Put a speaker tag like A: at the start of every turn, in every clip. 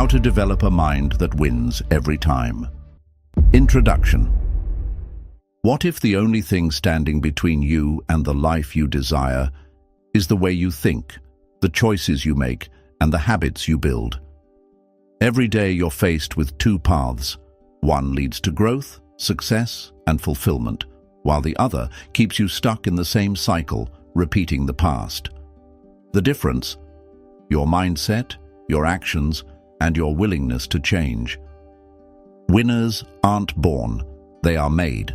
A: How to develop a mind that wins every time. Introduction. What if the only thing standing between you and the life you desire is the way you think, the choices you make, and the habits you build? Every day you're faced with two paths. One leads to growth, success, and fulfillment, while the other keeps you stuck in the same cycle, repeating the past. The difference? Your mindset, your actions, and your willingness to change. Winners aren't born, they are made.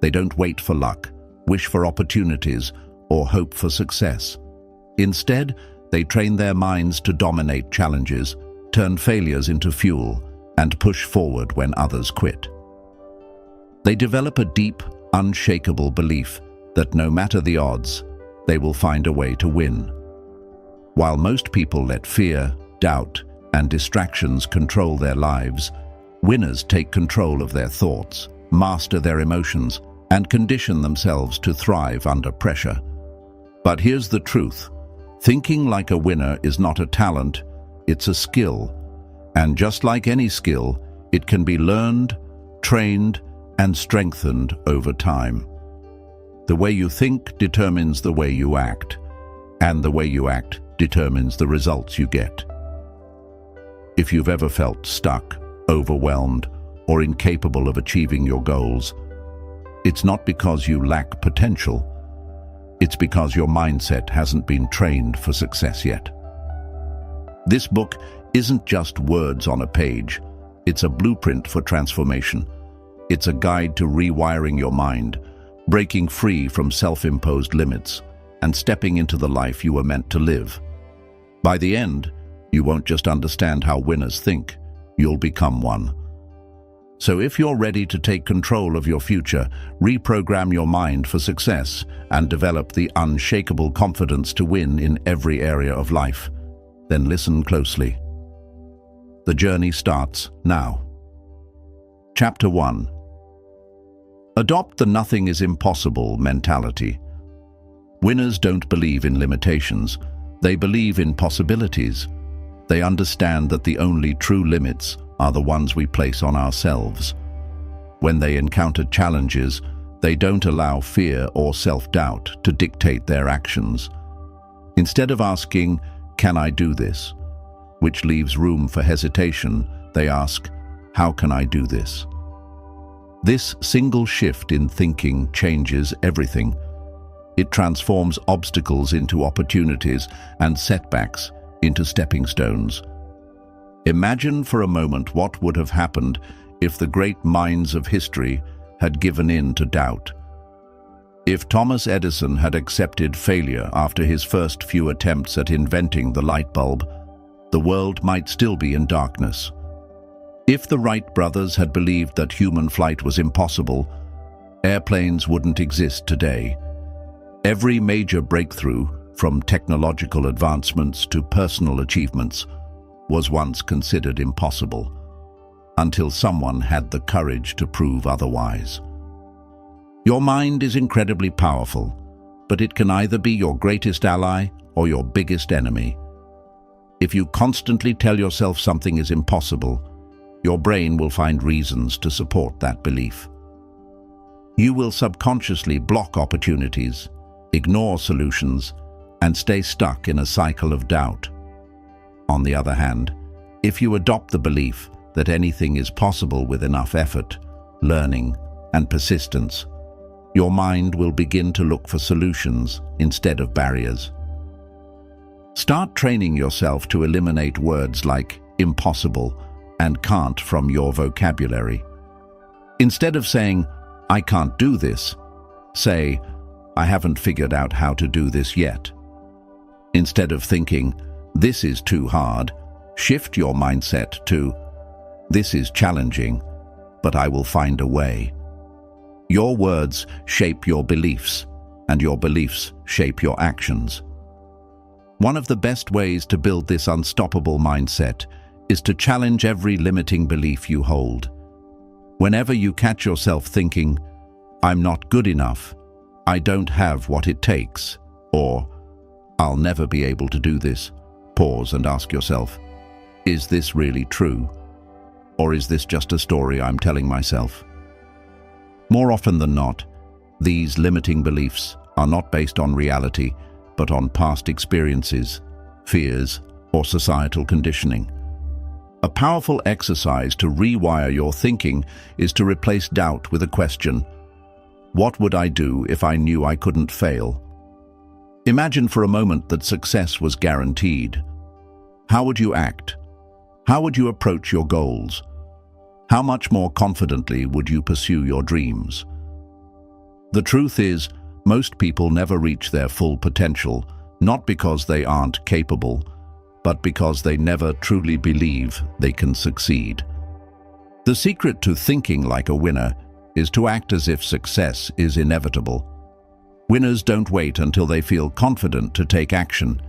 A: They don't wait for luck, wish for opportunities, or hope for success. Instead, they train their minds to dominate challenges, turn failures into fuel, and push forward when others quit. They develop a deep, unshakable belief that no matter the odds, they will find a way to win. While most people let fear, doubt, and distractions control their lives, winners take control of their thoughts, master their emotions, and condition themselves to thrive under pressure. But here's the truth. Thinking like a winner is not a talent, it's a skill. And just like any skill, it can be learned, trained, and strengthened over time. The way you think determines the way you act, and the way you act determines the results you get. If you've ever felt stuck, overwhelmed, or incapable of achieving your goals, it's not because you lack potential. It's because your mindset hasn't been trained for success yet. This book isn't just words on a page. It's a blueprint for transformation. It's a guide to rewiring your mind, breaking free from self-imposed limits, and stepping into the life you were meant to live. By the end, you won't just understand how winners think, you'll become one. So if you're ready to take control of your future, reprogram your mind for success, and develop the unshakable confidence to win in every area of life, then listen closely. The journey starts now. Chapter 1. Adopt the nothing is impossible mentality. Winners don't believe in limitations, they believe in possibilities. They understand that the only true limits are the ones we place on ourselves. When they encounter challenges, they don't allow fear or self-doubt to dictate their actions. Instead of asking, "Can I do this?" which leaves room for hesitation, they ask, "How can I do this?" This single shift in thinking changes everything. It transforms obstacles into opportunities and setbacks into stepping stones. Imagine for a moment what would have happened if the great minds of history had given in to doubt. If Thomas Edison had accepted failure after his first few attempts at inventing the light bulb, the world might still be in darkness. If the Wright brothers had believed that human flight was impossible, airplanes wouldn't exist today. Every major breakthrough, from technological advancements to personal achievements, was once considered impossible, until someone had the courage to prove otherwise. Your mind is incredibly powerful, but it can either be your greatest ally or your biggest enemy. If you constantly tell yourself something is impossible, your brain will find reasons to support that belief. You will subconsciously block opportunities, ignore solutions, and stay stuck in a cycle of doubt. On the other hand, if you adopt the belief that anything is possible with enough effort, learning, and persistence, your mind will begin to look for solutions instead of barriers. Start training yourself to eliminate words like impossible and can't from your vocabulary. Instead of saying, "I can't do this," say, "I haven't figured out how to do this yet." Instead of thinking, "This is too hard," shift your mindset to, "This is challenging, but I will find a way." Your words shape your beliefs, and your beliefs shape your actions. One of the best ways to build this unstoppable mindset is to challenge every limiting belief you hold. Whenever you catch yourself thinking, "I'm not good enough," "I don't have what it takes," or "I'll never be able to do this," pause and ask yourself, Is this really true? Or is this just a story I'm telling myself? More often than not, these limiting beliefs are not based on reality, but on past experiences, fears, or societal conditioning. A powerful exercise to rewire your thinking is to replace doubt with a question: what would I do if I knew I couldn't fail? Imagine for a moment that success was guaranteed. How would you act? How would you approach your goals? How much more confidently would you pursue your dreams? The truth is, most people never reach their full potential, not because they aren't capable, but because they never truly believe they can succeed. The secret to thinking like a winner is to act as if success is inevitable. Winners don't wait until they feel confident to take action.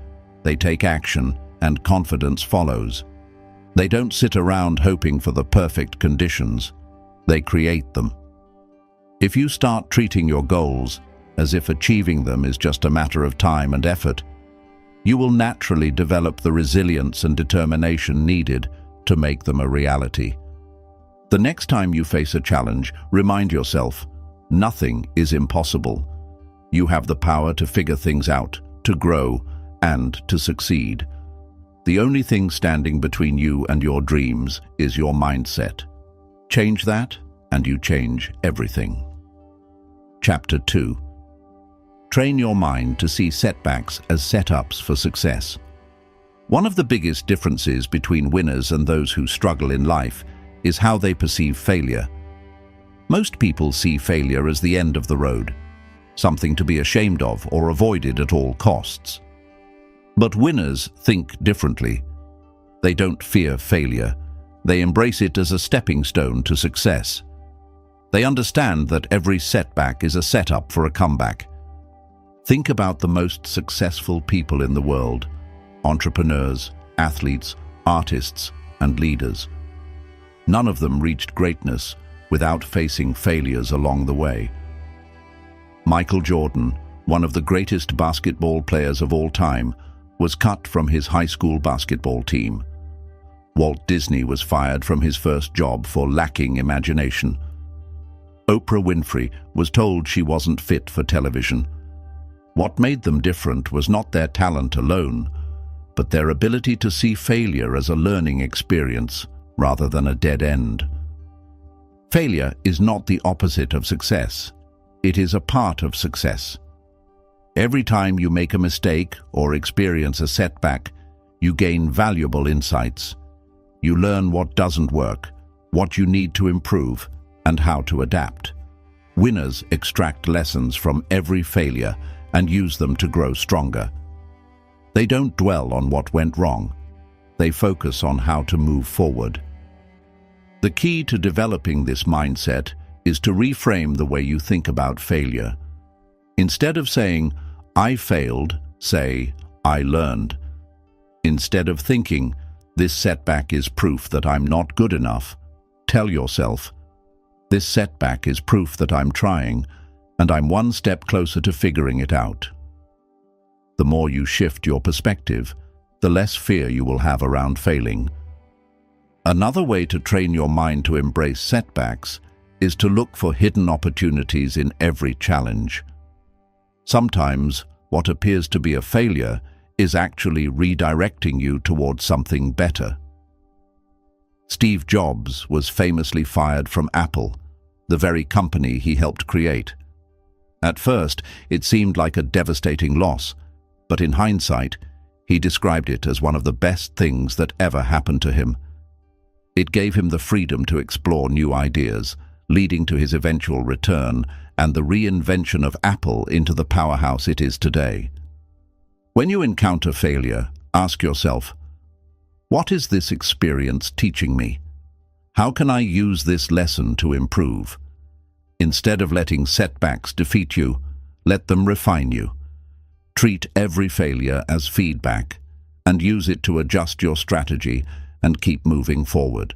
A: They take action, and confidence follows. They don't sit around hoping for the perfect conditions. They create them. If you start treating your goals as if achieving them is just a matter of time and effort, you will naturally develop the resilience and determination needed to make them a reality. The next time you face a challenge, remind yourself, nothing is impossible. You have the power to figure things out, to grow, and to succeed. The only thing standing between you and your dreams is your mindset. Change that, and you change everything. Chapter 2. Train your mind to see setbacks as setups for success. One of the biggest differences between winners and those who struggle in life is how they perceive failure. Most people see failure as the end of the road, something to be ashamed of or avoided at all costs. But winners think differently. They don't fear failure. They embrace it as a stepping stone to success. They understand that every setback is a setup for a comeback. Think about the most successful people in the world: entrepreneurs, athletes, artists, and leaders. None of them reached greatness without facing failures along the way. Michael Jordan, one of the greatest basketball players of all time, was cut from his high school basketball team. Walt Disney was fired from his first job for lacking imagination. Oprah Winfrey was told she wasn't fit for television. What made them different was not their talent alone, but their ability to see failure as a learning experience rather than a dead end. Failure is not the opposite of success. It is a part of success. Every time you make a mistake or experience a setback, you gain valuable insights. You learn what doesn't work, what you need to improve, and how to adapt. Winners extract lessons from every failure and use them to grow stronger. They don't dwell on what went wrong. They focus on how to move forward. The key to developing this mindset is to reframe the way you think about failure. Instead of saying, "I failed," say, "I learned." Instead of thinking, "This setback is proof that I'm not good enough," tell yourself, "This setback is proof that I'm trying, and I'm one step closer to figuring it out." The more you shift your perspective, the less fear you will have around failing. Another way to train your mind to embrace setbacks is to look for hidden opportunities in every challenge. Sometimes, what appears to be a failure is actually redirecting you towards something better. Steve Jobs was famously fired from Apple, the very company he helped create. At first, it seemed like a devastating loss, but in hindsight, he described it as one of the best things that ever happened to him. It gave him the freedom to explore new ideas, leading to his eventual return and the reinvention of Apple into the powerhouse it is today. When you encounter failure, ask yourself, what is this experience teaching me? How can I use this lesson to improve? Instead of letting setbacks defeat you, let them refine you. Treat every failure as feedback and use it to adjust your strategy and keep moving forward.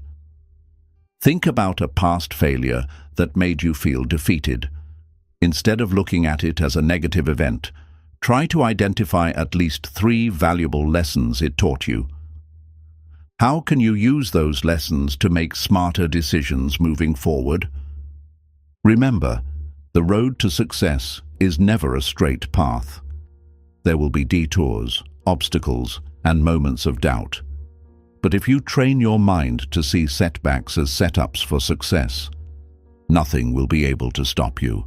A: Think about a past failure that made you feel defeated. Instead of looking at it as a negative event, try to identify at least 3 valuable lessons it taught you. How can you use those lessons to make smarter decisions moving forward? Remember, the road to success is never a straight path. There will be detours, obstacles, and moments of doubt. But if you train your mind to see setbacks as setups for success, nothing will be able to stop you.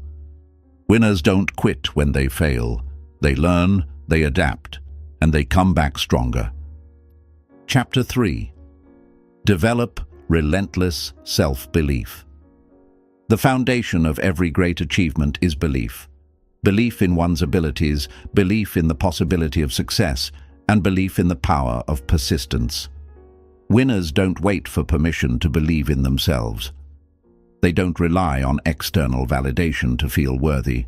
A: Winners don't quit when they fail. They learn, they adapt, and they come back stronger. Chapter 3. Develop relentless self-belief. The foundation of every great achievement is belief. Belief in one's abilities, belief in the possibility of success, and belief in the power of persistence. Winners don't wait for permission to believe in themselves. They don't rely on external validation to feel worthy.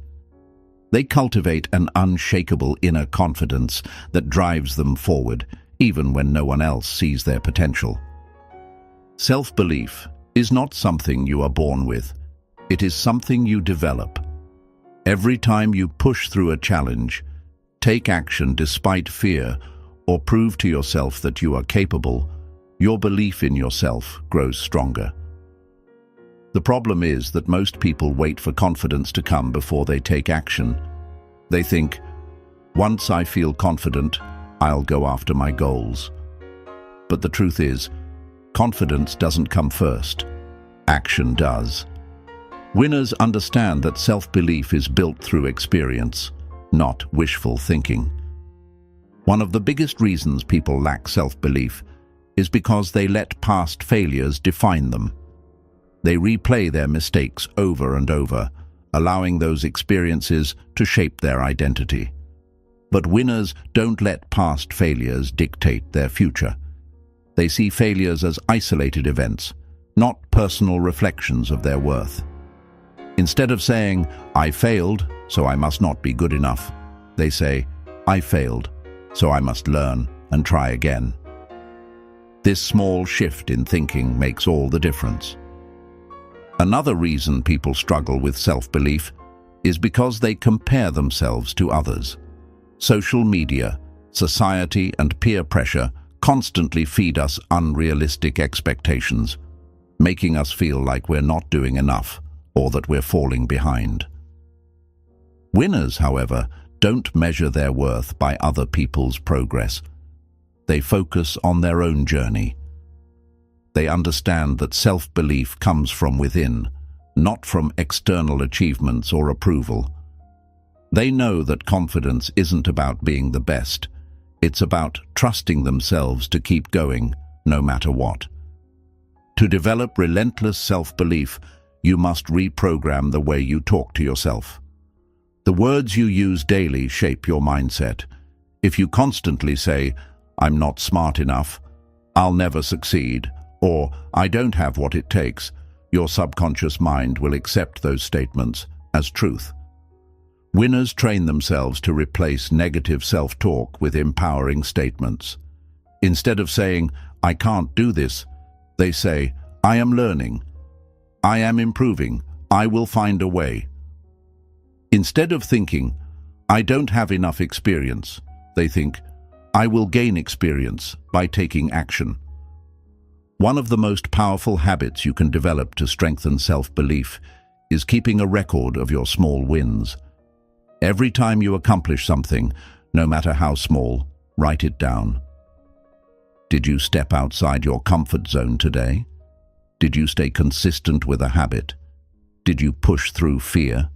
A: They cultivate an unshakable inner confidence that drives them forward, even when no one else sees their potential. Self-belief is not something you are born with. It is something you develop. Every time you push through a challenge, take action despite fear, or prove to yourself that you are capable, your belief in yourself grows stronger. The problem is that most people wait for confidence to come before they take action. They think, once I feel confident, I'll go after my goals. But the truth is, confidence doesn't come first. Action does. Winners understand that self-belief is built through experience, not wishful thinking. One of the biggest reasons people lack self-belief is because they let past failures define them. They replay their mistakes over and over, allowing those experiences to shape their identity. But winners don't let past failures dictate their future. They see failures as isolated events, not personal reflections of their worth. Instead of saying, I failed, so I must not be good enough, they say, I failed, so I must learn and try again. This small shift in thinking makes all the difference. Another reason people struggle with self-belief is because they compare themselves to others. Social media, society, and peer pressure constantly feed us unrealistic expectations, making us feel like we're not doing enough or that we're falling behind. Winners, however, don't measure their worth by other people's progress. They focus on their own journey. They understand that self-belief comes from within, not from external achievements or approval. They know that confidence isn't about being the best. It's about trusting themselves to keep going, no matter what. To develop relentless self-belief, you must reprogram the way you talk to yourself. The words you use daily shape your mindset. If you constantly say, I'm not smart enough, I'll never succeed, or I don't have what it takes, your subconscious mind will accept those statements as truth. Winners train themselves to replace negative self-talk with empowering statements. Instead of saying, I can't do this, they say, I am learning. I am improving. I will find a way. Instead of thinking, I don't have enough experience, they think, I will gain experience by taking action. One of the most powerful habits you can develop to strengthen self-belief is keeping a record of your small wins. Every time you accomplish something, no matter how small, write it down. Did you step outside your comfort zone today? Did you stay consistent with a habit? Did you push through fear?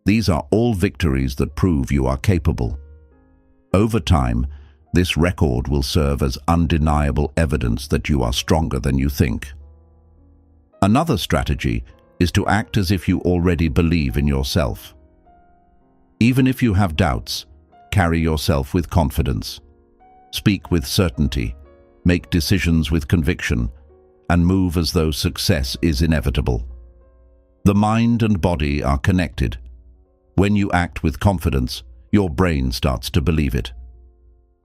A: These are all victories that prove you are capable. Over time, this record will serve as undeniable evidence that you are stronger than you think. Another strategy is to act as if you already believe in yourself. Even if you have doubts, carry yourself with confidence. Speak with certainty, make decisions with conviction, and move as though success is inevitable. The mind and body are connected. When you act with confidence, your brain starts to believe it.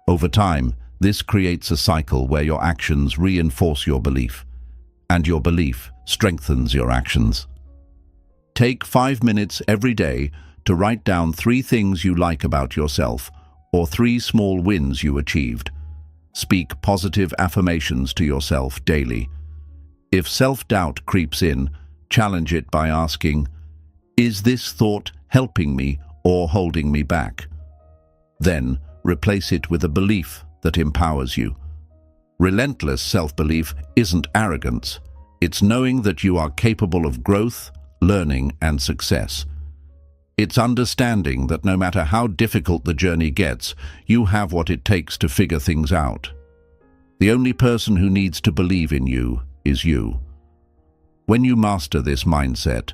A: Over time, this creates a cycle where your actions reinforce your belief, and your belief strengthens your actions. Take 5 minutes every day to write down 3 things you like about yourself or 3 small wins you achieved. Speak positive affirmations to yourself daily. If self-doubt creeps in, challenge it by asking, "Is this thought helping me or holding me back?" Then, replace it with a belief that empowers you. Relentless self-belief isn't arrogance. It's knowing that you are capable of growth, learning, and success. It's understanding that no matter how difficult the journey gets, you have what it takes to figure things out. The only person who needs to believe in you is you. When you master this mindset,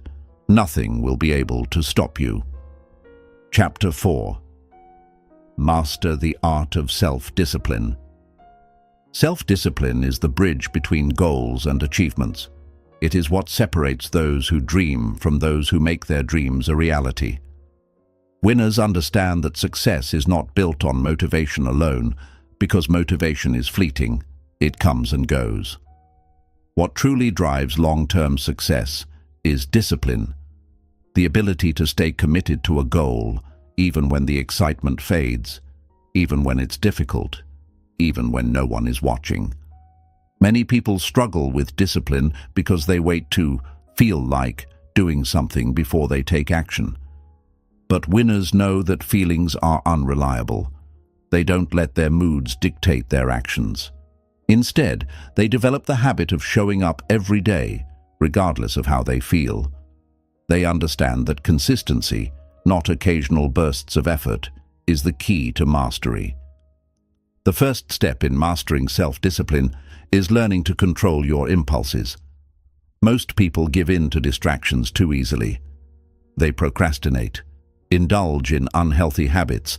A: nothing will be able to stop you. Chapter 4. Master the art of self-discipline. Self-discipline is the bridge between goals and achievements. It is what separates those who dream from those who make their dreams a reality. Winners understand that success is not built on motivation alone, because motivation is fleeting. It comes and goes. What truly drives long-term success is discipline, the ability to stay committed to a goal, even when the excitement fades, even when it's difficult, even when no one is watching. Many people struggle with discipline because they wait to feel like doing something before they take action. But winners know that feelings are unreliable. They don't let their moods dictate their actions. Instead, they develop the habit of showing up every day, regardless of how they feel. They understand that consistency, not occasional bursts of effort, is the key to mastery. The first step in mastering self-discipline is learning to control your impulses. Most people give in to distractions too easily. They procrastinate, indulge in unhealthy habits,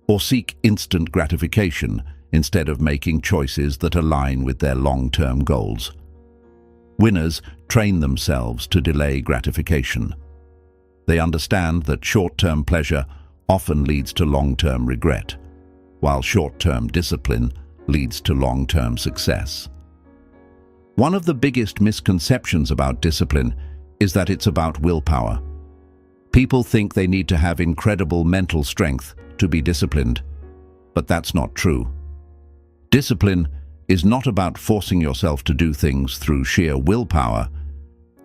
A: or seek instant gratification instead of making choices that align with their long-term goals. Winners train themselves to delay gratification. They understand that short-term pleasure often leads to long-term regret, while short-term discipline leads to long-term success. One of the biggest misconceptions about discipline is that it's about willpower. People think they need to have incredible mental strength to be disciplined, but that's not true. Discipline is not about forcing yourself to do things through sheer willpower.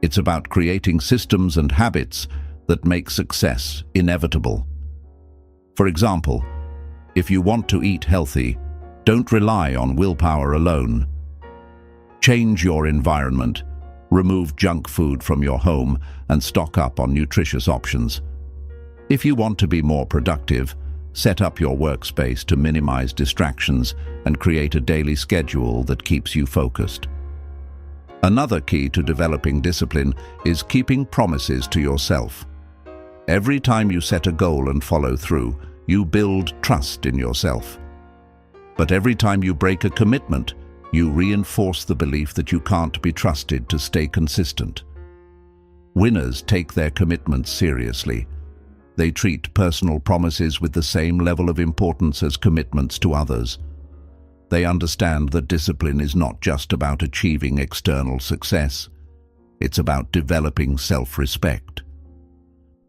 A: It's about creating systems and habits that make success inevitable. For example, if you want to eat healthy, don't rely on willpower alone. Change your environment, remove junk food from your home, and stock up on nutritious options. If you want to be more productive, set up your workspace to minimize distractions and create a daily schedule that keeps you focused. Another key to developing discipline is keeping promises to yourself. Every time you set a goal and follow through, you build trust in yourself. But every time you break a commitment, you reinforce the belief that you can't be trusted to stay consistent. Winners take their commitments seriously. They treat personal promises with the same level of importance as commitments to others. They understand that discipline is not just about achieving external success. It's about developing self-respect.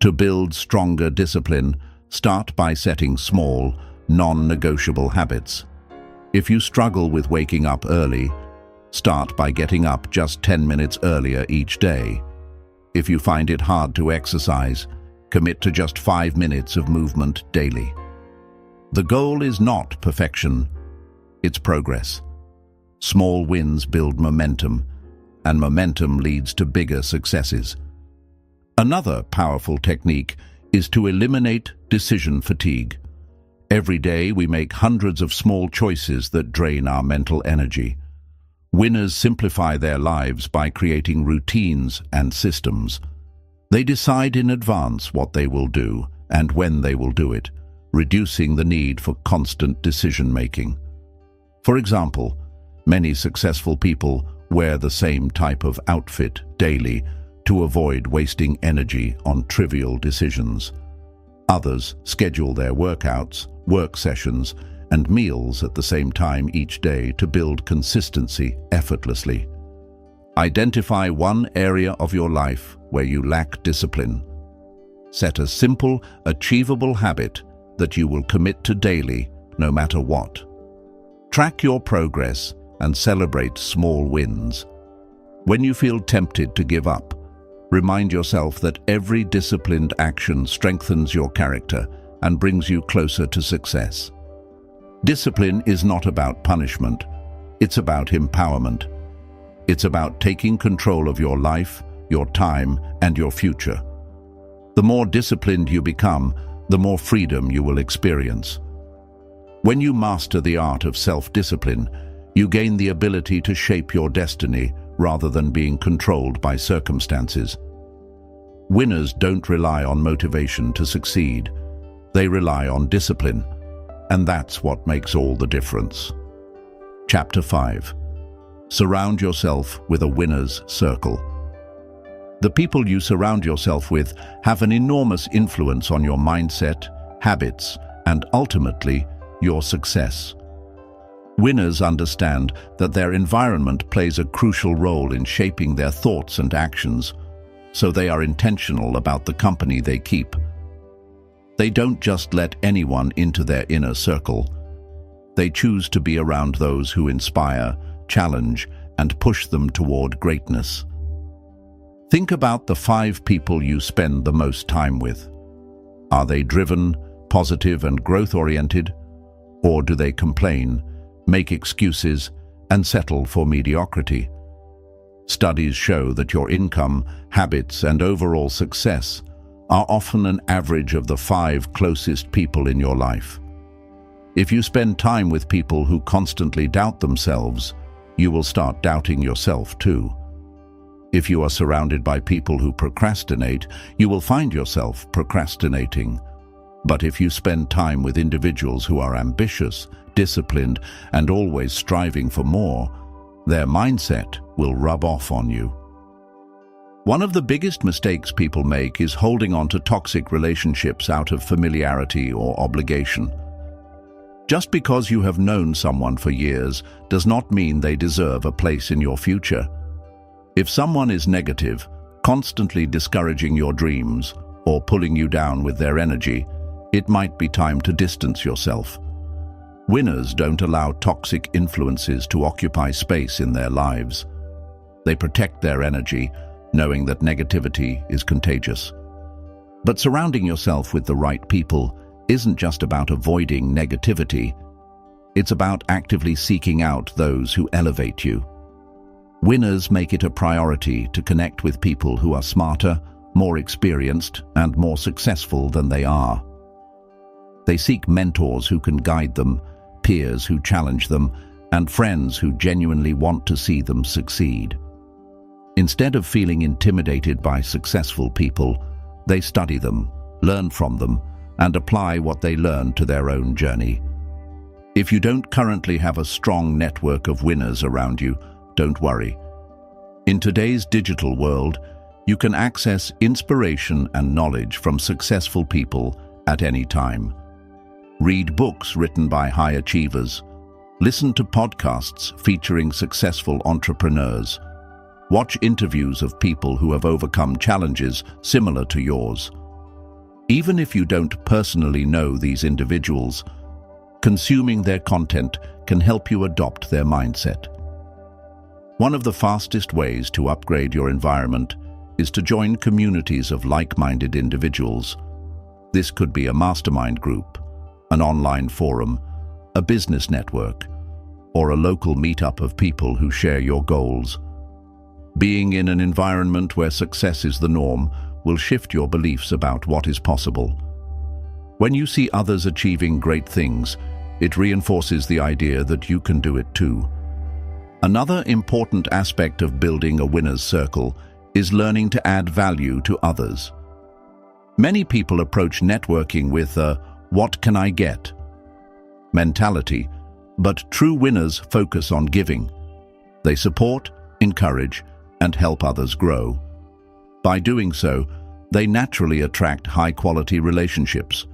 A: To build stronger discipline, start by setting small, non-negotiable habits. If you struggle with waking up early, start by getting up just 10 minutes earlier each day. If you find it hard to exercise, commit to just 5 minutes of movement daily. The goal is not perfection, it's progress. Small wins build momentum, and momentum leads to bigger successes. Another powerful technique is to eliminate decision fatigue. Every day we make hundreds of small choices that drain our mental energy. Winners simplify their lives by creating routines and systems. They decide in advance what they will do and when they will do it, reducing the need for constant decision-making. For example, many successful people wear the same type of outfit daily to avoid wasting energy on trivial decisions. Others schedule their workouts, work sessions, and meals at the same time each day to build consistency effortlessly. Identify one area of your life where you lack discipline. Set a simple, achievable habit that you will commit to daily, no matter what. Track your progress and celebrate small wins. When you feel tempted to give up, remind yourself that every disciplined action strengthens your character and brings you closer to success. Discipline is not about punishment. It's about empowerment. It's about taking control of your life, your time, and your future. The more disciplined you become, the more freedom you will experience. When you master the art of self-discipline, you gain the ability to shape your destiny rather than being controlled by circumstances. Winners don't rely on motivation to succeed. They rely on discipline, and that's what makes all the difference. Chapter 5. Surround yourself with a winner's circle. The people you surround yourself with have an enormous influence on your mindset, habits, and ultimately, your success. Winners understand that their environment plays a crucial role in shaping their thoughts and actions, so they are intentional about the company they keep. They don't just let anyone into their inner circle. They choose to be around those who inspire, challenge, and push them toward greatness. Think about the 5 people you spend the most time with. Are they driven, positive, and growth-oriented? Or do they complain, make excuses, and settle for mediocrity? Studies show that your income, habits, and overall success are often an average of the 5 closest people in your life. If you spend time with people who constantly doubt themselves, you will start doubting yourself too. If you are surrounded by people who procrastinate, you will find yourself procrastinating. But if you spend time with individuals who are ambitious, disciplined, and always striving for more, their mindset will rub off on you. One of the biggest mistakes people make is holding on to toxic relationships out of familiarity or obligation. Just because you have known someone for years does not mean they deserve a place in your future. If someone is negative, constantly discouraging your dreams, or pulling you down with their energy, it might be time to distance yourself. Winners don't allow toxic influences to occupy space in their lives. They protect their energy, knowing that negativity is contagious. But surrounding yourself with the right people isn't just about avoiding negativity. It's about actively seeking out those who elevate you. Winners make it a priority to connect with people who are smarter, more experienced, and more successful than they are. They seek mentors who can guide them, peers who challenge them, and friends who genuinely want to see them succeed. Instead of feeling intimidated by successful people, they study them, learn from them, and apply what they learn to their own journey. If you don't currently have a strong network of winners around you, don't worry. In today's digital world, you can access inspiration and knowledge from successful people at any time. Read books written by high achievers. Listen to podcasts featuring successful entrepreneurs. Watch interviews of people who have overcome challenges similar to yours. Even if you don't personally know these individuals, consuming their content can help you adopt their mindset. One of the fastest ways to upgrade your environment is to join communities of like-minded individuals. This could be a mastermind group, an online forum, a business network, or a local meetup of people who share your goals. Being in an environment where success is the norm will shift your beliefs about what is possible. When you see others achieving great things, it reinforces the idea that you can do it too. Another important aspect of building a winner's circle is learning to add value to others. Many people approach networking with a "what can I get?" mentality, but true winners focus on giving. They support, encourage, and help others grow. By doing so, they naturally attract high-quality relationships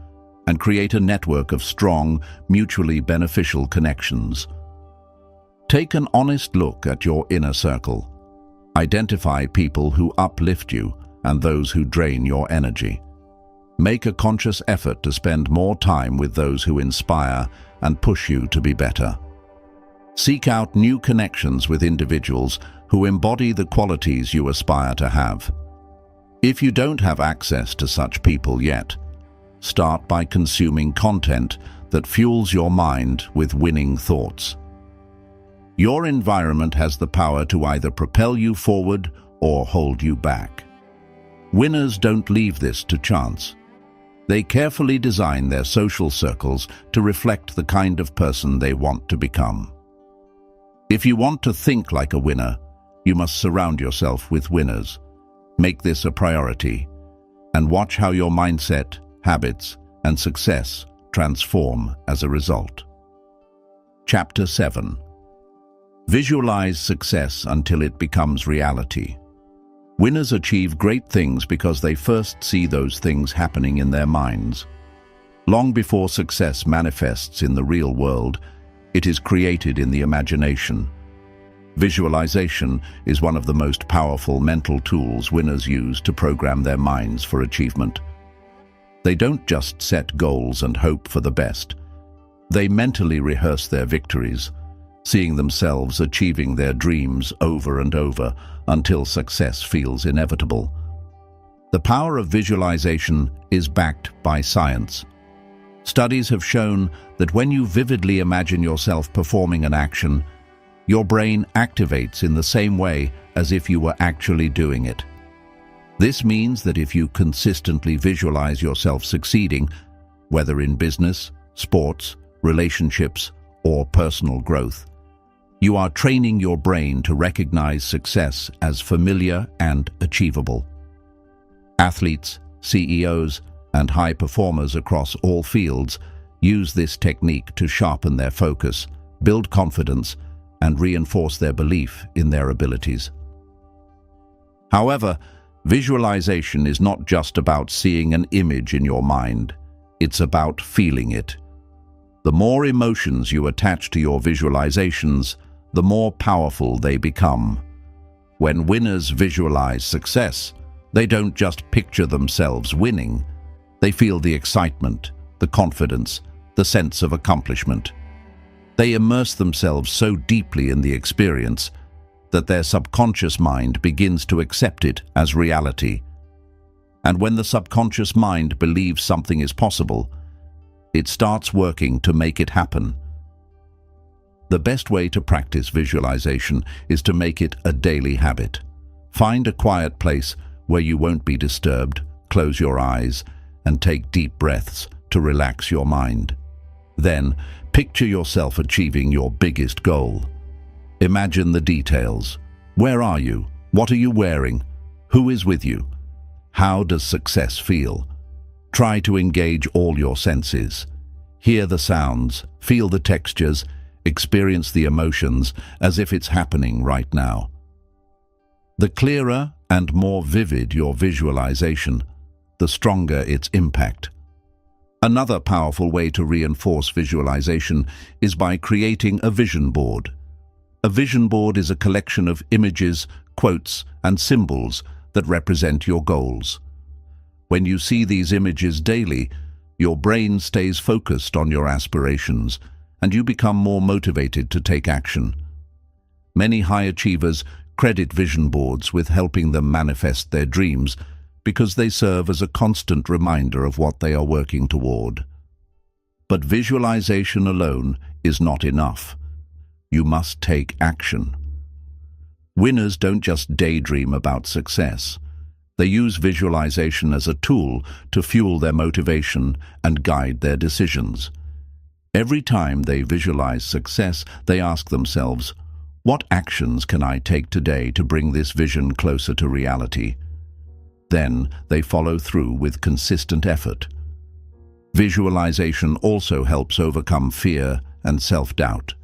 A: and create a network of strong, mutually beneficial connections. Take an honest look at your inner circle. Identify people who uplift you and those who drain your energy. Make a conscious effort to spend more time with those who inspire and push you to be better. Seek out new connections with individuals who embody the qualities you aspire to have. If you don't have access to such people yet, start by consuming content that fuels your mind with winning thoughts. Your environment has the power to either propel you forward or hold you back. Winners don't leave this to chance. They carefully design their social circles to reflect the kind of person they want to become. If you want to think like a winner, you must surround yourself with winners. Make this a priority, and watch how your mindset, habits, and success transform as a result. Chapter 7. Visualize success until it becomes reality. Winners achieve great things because they first see those things happening in their minds. Long before success manifests in the real world, it is created in the imagination. Visualization is one of the most powerful mental tools winners use to program their minds for achievement. They don't just set goals and hope for the best. They mentally rehearse their victories, seeing themselves achieving their dreams over and over until success feels inevitable. The power of visualization is backed by science. Studies have shown that when you vividly imagine yourself performing an action, your brain activates in the same way as if you were actually doing it. This means that if you consistently visualize yourself succeeding, whether in business, sports, relationships, or personal growth, you are training your brain to recognize success as familiar and achievable. Athletes, CEOs, and high performers across all fields use this technique to sharpen their focus, build confidence, and reinforce their belief in their abilities. However, visualization is not just about seeing an image in your mind. It's about feeling it. The more emotions you attach to your visualizations, the more powerful they become. When winners visualize success, they don't just picture themselves winning. They feel the excitement, the confidence, the sense of accomplishment. They immerse themselves so deeply in the experience that their subconscious mind begins to accept it as reality. And when the subconscious mind believes something is possible, it starts working to make it happen. The best way to practice visualization is to make it a daily habit. Find a quiet place where you won't be disturbed, close your eyes, and take deep breaths to relax your mind. Then, picture yourself achieving your biggest goal. Imagine the details. Where are you? What are you wearing? Who is with you? How does success feel? Try to engage all your senses. Hear the sounds, feel the textures, experience the emotions as if it's happening right now. The clearer and more vivid your visualization, the stronger its impact. Another powerful way to reinforce visualization is by creating a vision board. A vision board is a collection of images, quotes, and symbols that represent your goals. When you see these images daily, your brain stays focused on your aspirations, and you become more motivated to take action. Many high achievers credit vision boards with helping them manifest their dreams because they serve as a constant reminder of what they are working toward. But visualization alone is not enough. You must take action. Winners don't just daydream about success. They use visualization as a tool to fuel their motivation and guide their decisions. Every time they visualize success, they ask themselves, what actions can I take today to bring this vision closer to reality? Then they follow through with consistent effort. Visualization also helps overcome fear and self-doubt.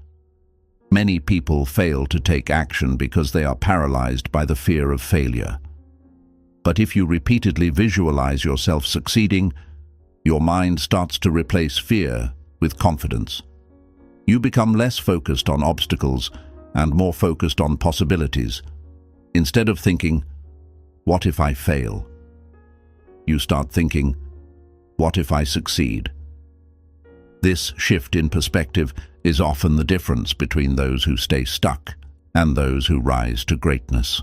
A: Many people fail to take action because they are paralyzed by the fear of failure. But if you repeatedly visualize yourself succeeding, your mind starts to replace fear with confidence. You become less focused on obstacles and more focused on possibilities. Instead of thinking, what if I fail? You start thinking, what if I succeed? This shift in perspective is often the difference between those who stay stuck and those who rise to greatness.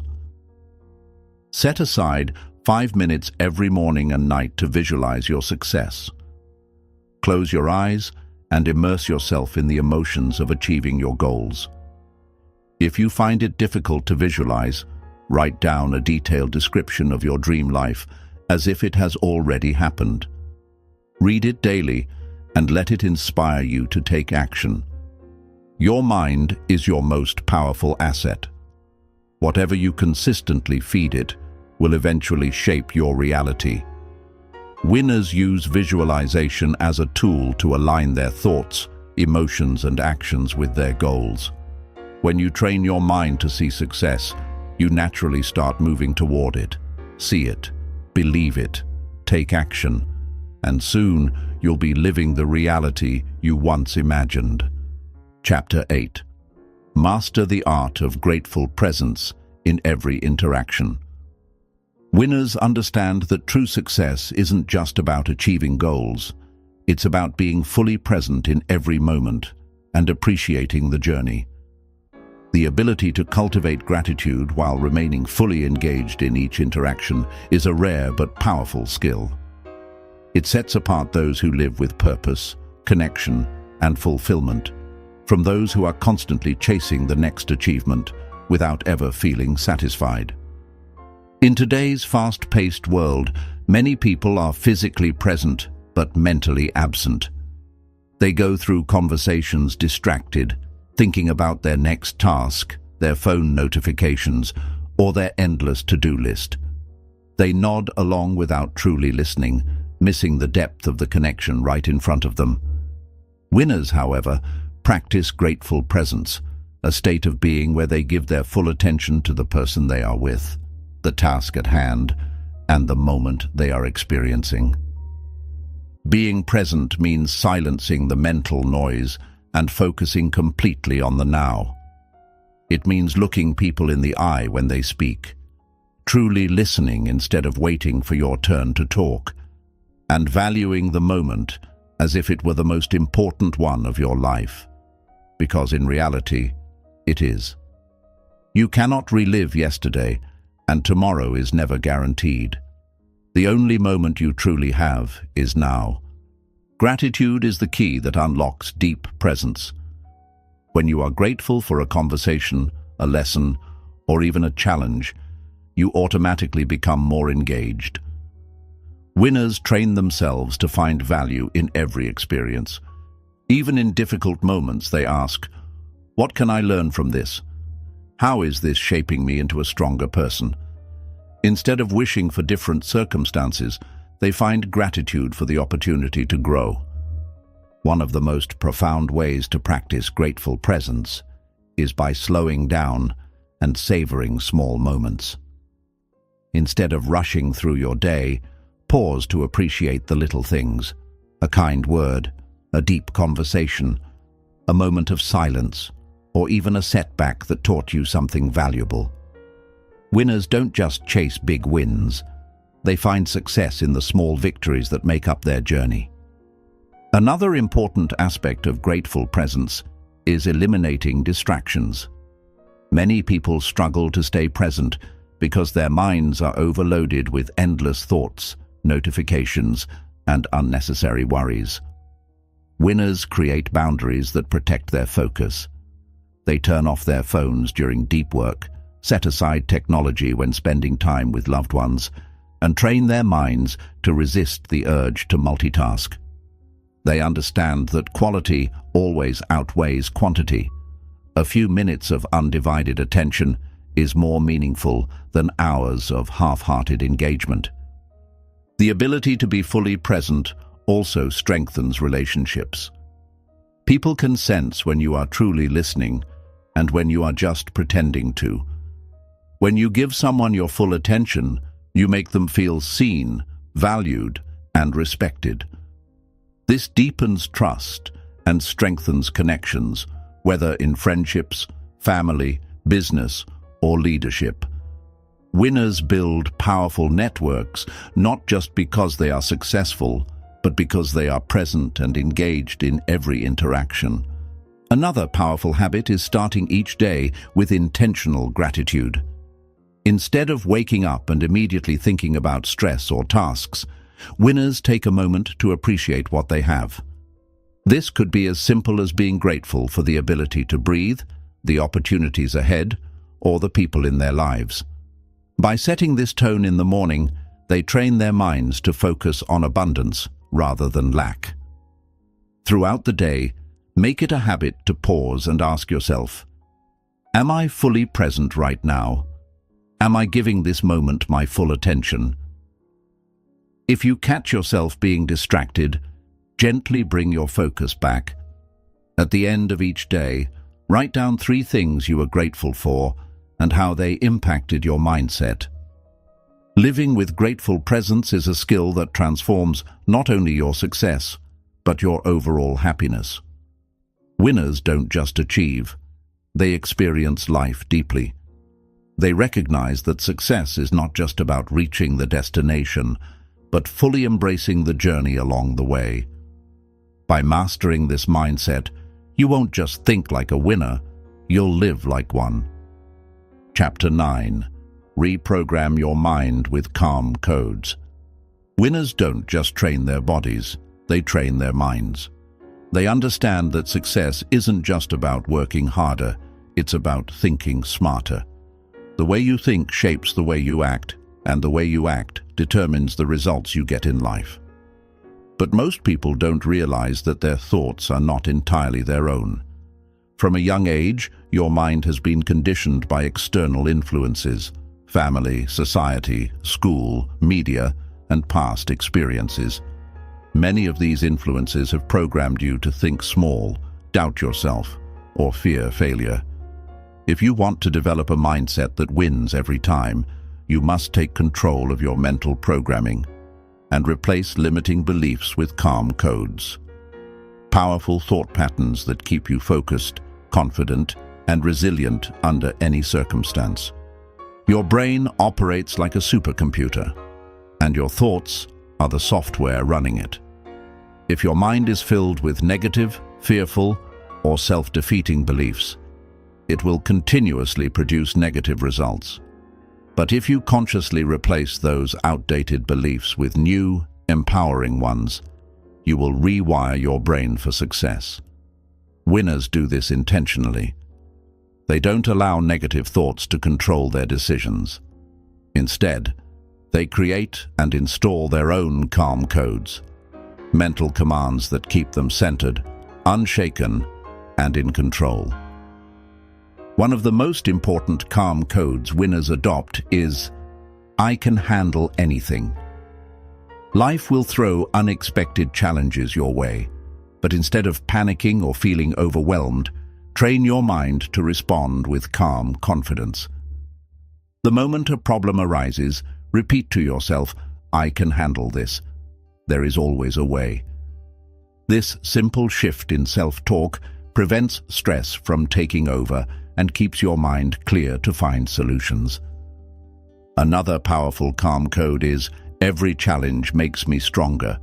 A: Set aside 5 minutes every morning and night to visualize your success. Close your eyes and immerse yourself in the emotions of achieving your goals. If you find it difficult to visualize, write down a detailed description of your dream life as if it has already happened. Read it daily and let it inspire you to take action. Your mind is your most powerful asset. Whatever you consistently feed it will eventually shape your reality. Winners use visualization as a tool to align their thoughts, emotions, and actions with their goals. When you train your mind to see success, you naturally start moving toward it. See it, believe it, take action, and soon you'll be living the reality you once imagined. Chapter 8. Master the art of grateful presence in every interaction. Winners understand that true success isn't just about achieving goals. It's about being fully present in every moment and appreciating the journey. The ability to cultivate gratitude while remaining fully engaged in each interaction is a rare but powerful skill. It sets apart those who live with purpose, connection, and fulfillment from those who are constantly chasing the next achievement without ever feeling satisfied. In today's fast-paced world, many people are physically present but mentally absent. They go through conversations distracted, thinking about their next task, their phone notifications, or their endless to-do list. They nod along without truly listening, missing the depth of the connection right in front of them. Winners, however, practice grateful presence, a state of being where they give their full attention to the person they are with, the task at hand, and the moment they are experiencing. Being present means silencing the mental noise and focusing completely on the now. It means looking people in the eye when they speak, truly listening instead of waiting for your turn to talk, and valuing the moment as if it were the most important one of your life, because in reality, it is. You cannot relive yesterday, and tomorrow is never guaranteed. The only moment you truly have is now. Gratitude is the key that unlocks deep presence. When you are grateful for a conversation, a lesson, or even a challenge, you automatically become more engaged. Winners train themselves to find value in every experience. Even in difficult moments, they ask, "What can I learn from this? How is this shaping me into a stronger person?" Instead of wishing for different circumstances, they find gratitude for the opportunity to grow. One of the most profound ways to practice grateful presence is by slowing down and savoring small moments. Instead of rushing through your day, pause to appreciate the little things: a kind word, a deep conversation, a moment of silence, or even a setback that taught you something valuable. Winners don't just chase big wins. They find success in the small victories that make up their journey. Another important aspect of grateful presence is eliminating distractions. Many people struggle to stay present because their minds are overloaded with endless thoughts, notifications, and unnecessary worries. Winners create boundaries that protect their focus. They turn off their phones during deep work, set aside technology when spending time with loved ones, and train their minds to resist the urge to multitask. They understand that quality always outweighs quantity. A few minutes of undivided attention is more meaningful than hours of half-hearted engagement. The ability to be fully present also strengthens relationships. People can sense when you are truly listening and when you are just pretending to. When you give someone your full attention, you make them feel seen, valued, and respected. This deepens trust and strengthens connections, whether in friendships, family, business, or leadership. Winners build powerful networks not just because they are successful, but because they are present and engaged in every interaction. Another powerful habit is starting each day with intentional gratitude. Instead of waking up and immediately thinking about stress or tasks, winners take a moment to appreciate what they have. This could be as simple as being grateful for the ability to breathe, the opportunities ahead, or the people in their lives. By setting this tone in the morning, they train their minds to focus on abundance rather than lack. Throughout the day, make it a habit to pause and ask yourself, am I fully present right now? Am I giving this moment my full attention? If you catch yourself being distracted, gently bring your focus back. At the end of each day, write down 3 things you are grateful for and how they impacted your mindset. Living with grateful presence is a skill that transforms not only your success, but your overall happiness. Winners don't just achieve, they experience life deeply. They recognize that success is not just about reaching the destination, but fully embracing the journey along the way. By mastering this mindset, you won't just think like a winner, you'll live like one. Chapter 9. Reprogram your mind with calm codes. Winners don't just train their bodies, they train their minds. They understand that success isn't just about working harder, it's about thinking smarter. The way you think shapes the way you act, and the way you act determines the results you get in life. But most people don't realize that their thoughts are not entirely their own. From a young age, your mind has been conditioned by external influences: family, society, school, media, and past experiences. Many of these influences have programmed you to think small, doubt yourself, or fear failure. If you want to develop a mindset that wins every time, you must take control of your mental programming and replace limiting beliefs with calm codes. Powerful thought patterns that keep you focused, confident, and resilient under any circumstance. Your brain operates like a supercomputer, and your thoughts are the software running it. If your mind is filled with negative, fearful, or self-defeating beliefs, it will continuously produce negative results. But if you consciously replace those outdated beliefs with new, empowering ones, you will rewire your brain for success. Winners do this intentionally. They don't allow negative thoughts to control their decisions. Instead, they create and install their own calm codes, mental commands that keep them centered, unshaken, and in control. One of the most important calm codes winners adopt is, I can handle anything. Life will throw unexpected challenges your way, but instead of panicking or feeling overwhelmed, train your mind to respond with calm confidence. The moment a problem arises, repeat to yourself, I can handle this. There is always a way. This simple shift in self-talk prevents stress from taking over and keeps your mind clear to find solutions. Another powerful calm code is, every challenge makes me stronger.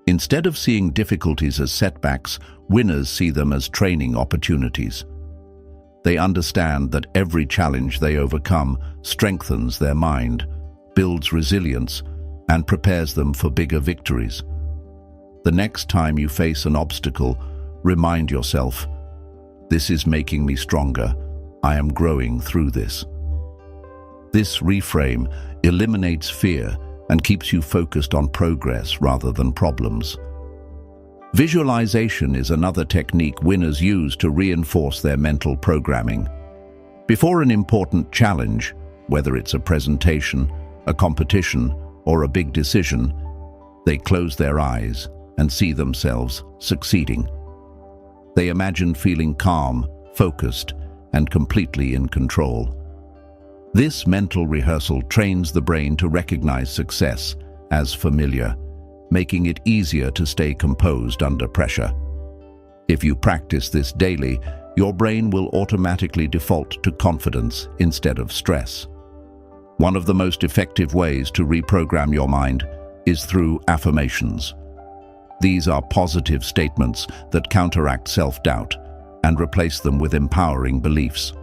A: Instead of seeing difficulties as setbacks, winners see them as training opportunities. They understand that every challenge they overcome strengthens their mind, builds resilience, and prepares them for bigger victories. The next time you face an obstacle, remind yourself, this is making me stronger. I am growing through this. This reframe eliminates fear and keeps you focused on progress rather than problems. Visualization is another technique winners use to reinforce their mental programming. Before an important challenge, whether it's a presentation, a competition, or a big decision, they close their eyes and see themselves succeeding. They imagine feeling calm, focused, and completely in control. This mental rehearsal trains the brain to recognize success as familiar, making it easier to stay composed under pressure. If you practice this daily, your brain will automatically default to confidence instead of stress. One of the most effective ways to reprogram your mind is through affirmations. These are positive statements that counteract self-doubt and replace them with empowering beliefs.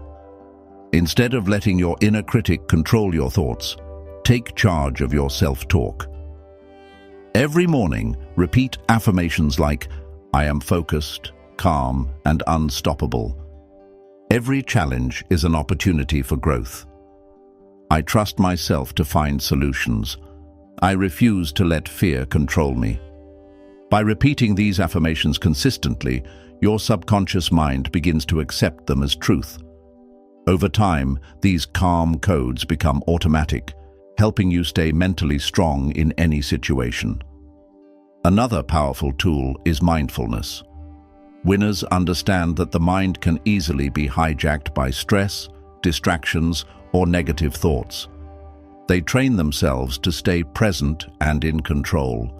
A: Instead of letting your inner critic control your thoughts, take charge of your self-talk. Every morning, repeat affirmations like, "I am focused, calm, and unstoppable." Every challenge is an opportunity for growth. I trust myself to find solutions. I refuse to let fear control me. By repeating these affirmations consistently, your subconscious mind begins to accept them as truth. Over time, these calm codes become automatic, helping you stay mentally strong in any situation. Another powerful tool is mindfulness. Winners understand that the mind can easily be hijacked by stress, distractions, or negative thoughts. They train themselves to stay present and in control.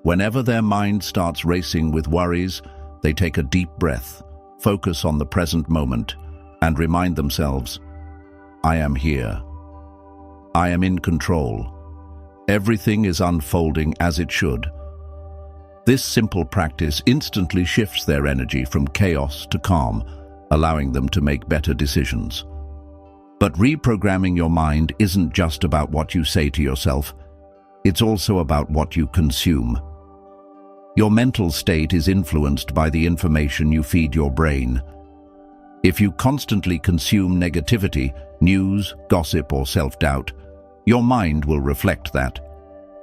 A: Whenever their mind starts racing with worries, they take a deep breath, focus on the present moment, and remind themselves, "I am here. I am in control. Everything is unfolding as it should." This simple practice instantly shifts their energy from chaos to calm, allowing them to make better decisions. But reprogramming your mind isn't just about what you say to yourself, it's also about what you consume. Your mental state is influenced by the information you feed your brain. If you constantly consume negativity, news, gossip, or self-doubt, your mind will reflect that.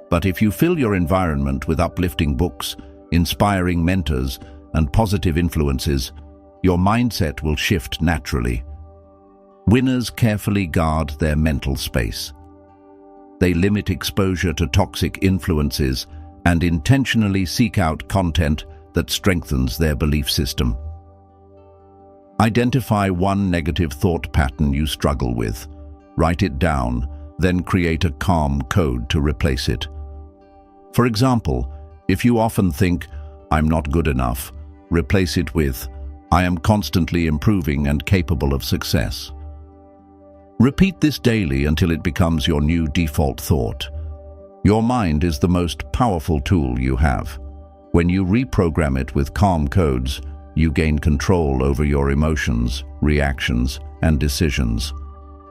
A: But if you fill your environment with uplifting books, inspiring mentors, and positive influences, your mindset will shift naturally. Winners carefully guard their mental space. They limit exposure to toxic influences and intentionally seek out content that strengthens their belief system. Identify one negative thought pattern you struggle with. Write it down, then create a calm code to replace it. For example, if you often think, "I'm not good enough," replace it with, "I am constantly improving and capable of success." Repeat this daily until it becomes your new default thought. Your mind is the most powerful tool you have. When you reprogram it with calm codes, you gain control over your emotions, reactions, and decisions.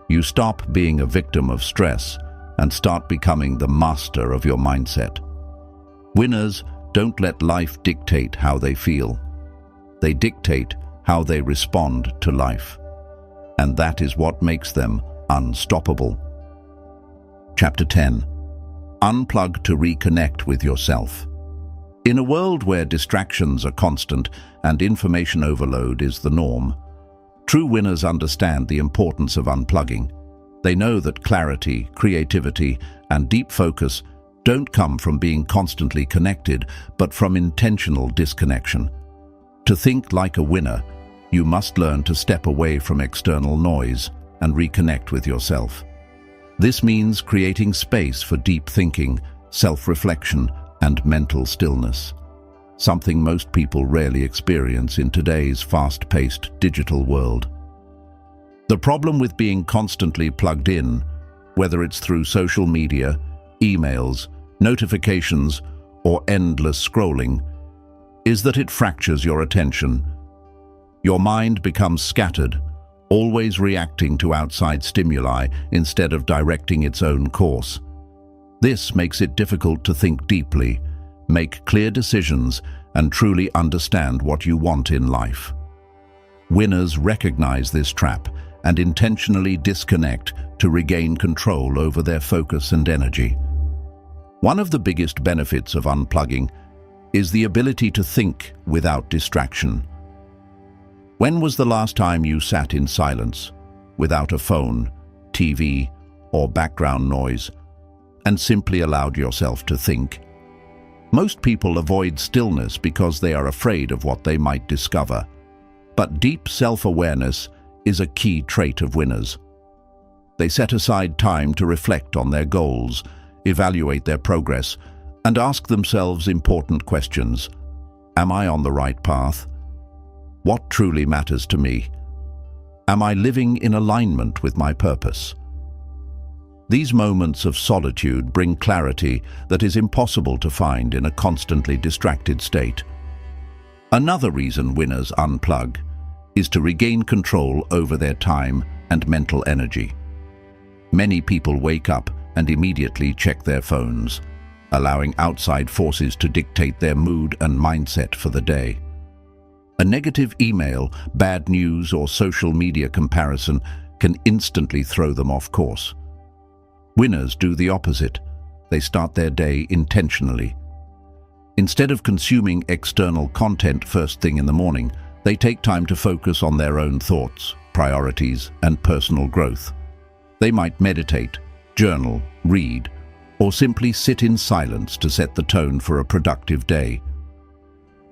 A: You stop being a victim of stress and start becoming the master of your mindset. Winners don't let life dictate how they feel. They dictate how they respond to life. And that is what makes them unstoppable. Chapter 10. Unplug to reconnect with yourself. In a world where distractions are constant and information overload is the norm, true winners understand the importance of unplugging. They know that clarity, creativity, and deep focus don't come from being constantly connected, but from intentional disconnection. To think like a winner, you must learn to step away from external noise and reconnect with yourself. This means creating space for deep thinking, self-reflection, and mental stillness, something most people rarely experience in today's fast-paced digital world. The problem with being constantly plugged in, whether it's through social media, emails, notifications, or endless scrolling, is that it fractures your attention. Your mind becomes scattered, always reacting to outside stimuli instead of directing its own course. This makes it difficult to think deeply, make clear decisions, and truly understand what you want in life. Winners recognize this trap and intentionally disconnect to regain control over their focus and energy. One of the biggest benefits of unplugging is the ability to think without distraction. When was the last time you sat in silence, without a phone, TV, or background noise, and simply allowed yourself to think? Most people avoid stillness because they are afraid of what they might discover. But deep self-awareness is a key trait of winners. They set aside time to reflect on their goals, evaluate their progress, and ask themselves important questions. Am I on the right path? What truly matters to me? Am I living in alignment with my purpose? These moments of solitude bring clarity that is impossible to find in a constantly distracted state. Another reason winners unplug is to regain control over their time and mental energy. Many people wake up and immediately check their phones, allowing outside forces to dictate their mood and mindset for the day. A negative email, bad news, or social media comparison can instantly throw them off course. Winners do the opposite. They start their day intentionally. Instead of consuming external content first thing in the morning, they take time to focus on their own thoughts, priorities, and personal growth. They might meditate, journal, read, or simply sit in silence to set the tone for a productive day.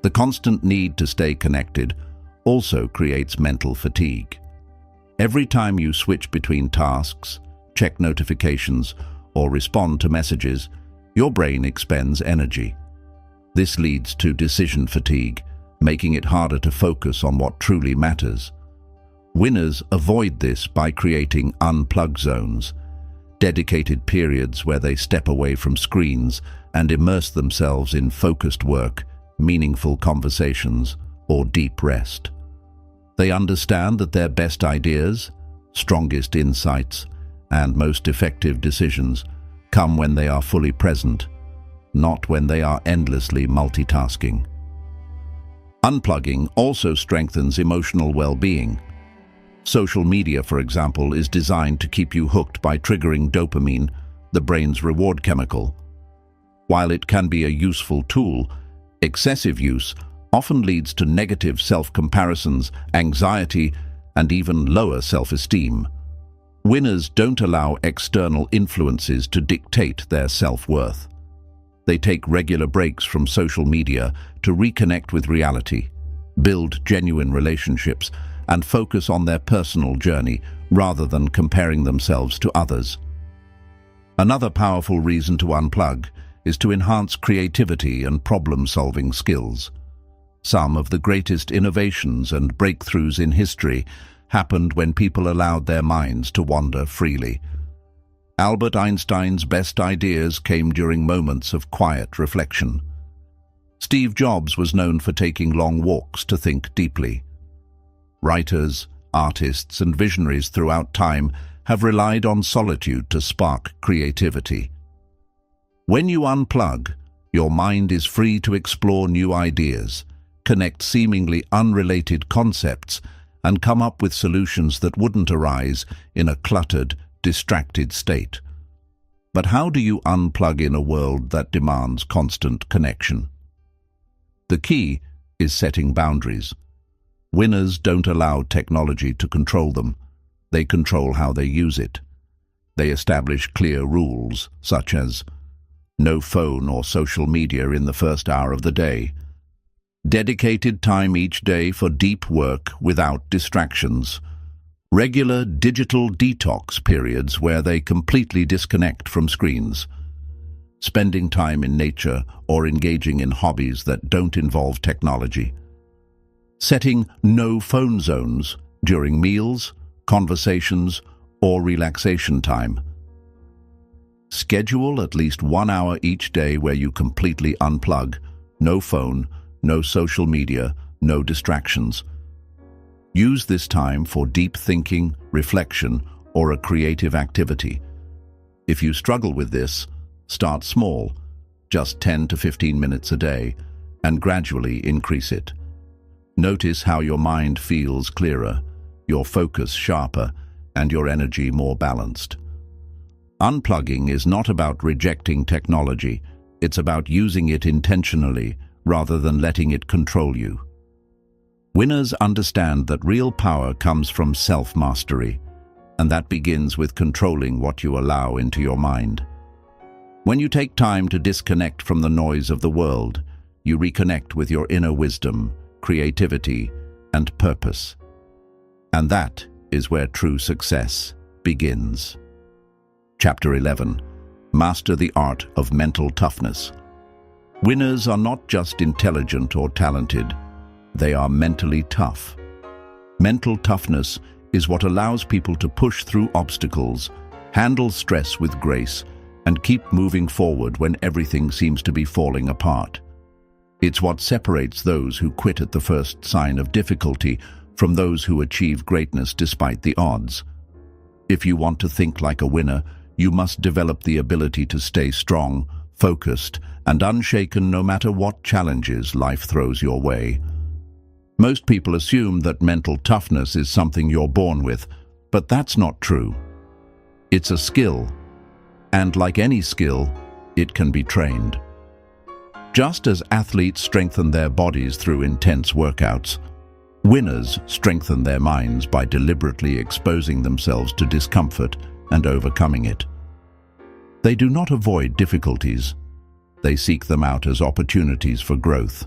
A: The constant need to stay connected also creates mental fatigue. Every time you switch between tasks, check notifications, or respond to messages, your brain expends energy. This leads to decision fatigue, making it harder to focus on what truly matters. Winners avoid this by creating unplug zones, dedicated periods where they step away from screens and immerse themselves in focused work, meaningful conversations, or deep rest. They understand that their best ideas, strongest insights, and most effective decisions come when they are fully present, not when they are endlessly multitasking. Unplugging also strengthens emotional well-being. Social media, for example, is designed to keep you hooked by triggering dopamine, the brain's reward chemical. While it can be a useful tool, excessive use often leads to negative self-comparisons, anxiety, and even lower self-esteem. Winners don't allow external influences to dictate their self-worth. They take regular breaks from social media to reconnect with reality, build genuine relationships, and focus on their personal journey rather than comparing themselves to others. Another powerful reason to unplug is to enhance creativity and problem-solving skills. Some of the greatest innovations and breakthroughs in history happened when people allowed their minds to wander freely. Albert Einstein's best ideas came during moments of quiet reflection. Steve Jobs was known for taking long walks to think deeply. Writers, artists, and visionaries throughout time have relied on solitude to spark creativity. When you unplug, your mind is free to explore new ideas, connect seemingly unrelated concepts, and come up with solutions that wouldn't arise in a cluttered, distracted state. But how do you unplug in a world that demands constant connection? The key is setting boundaries. Winners don't allow technology to control them. They control how they use it. They establish clear rules, such as no phone or social media in the first hour of the day, dedicated time each day for deep work without distractions, regular digital detox periods where they completely disconnect from screens, spending time in nature or engaging in hobbies that don't involve technology, setting no-phone zones during meals, conversations, or relaxation time. Schedule at least 1 hour each day where you completely unplug, no phone, no social media, no distractions. Use this time for deep thinking, reflection, or a creative activity. If you struggle with this, start small, just 10 to 15 minutes a day, and gradually increase it. Notice how your mind feels clearer, your focus sharper, and your energy more balanced. Unplugging is not about rejecting technology, it's about using it intentionally rather than letting it control you. Winners understand that real power comes from self-mastery, and that begins with controlling what you allow into your mind. When you take time to disconnect from the noise of the world, you reconnect with your inner wisdom, creativity, and purpose. And that is where true success begins. Chapter 11. Master the Art of Mental Toughness. Winners are not just intelligent or talented, they are mentally tough. Mental toughness is what allows people to push through obstacles, handle stress with grace, and keep moving forward when everything seems to be falling apart. It's what separates those who quit at the first sign of difficulty from those who achieve greatness despite the odds. If you want to think like a winner, you must develop the ability to stay strong, focused, and unshaken no matter what challenges life throws your way. Most people assume that mental toughness is something you're born with, but that's not true. It's a skill, and like any skill, it can be trained. Just as athletes strengthen their bodies through intense workouts, winners strengthen their minds by deliberately exposing themselves to discomfort and overcoming it. They do not avoid difficulties. They seek them out as opportunities for growth.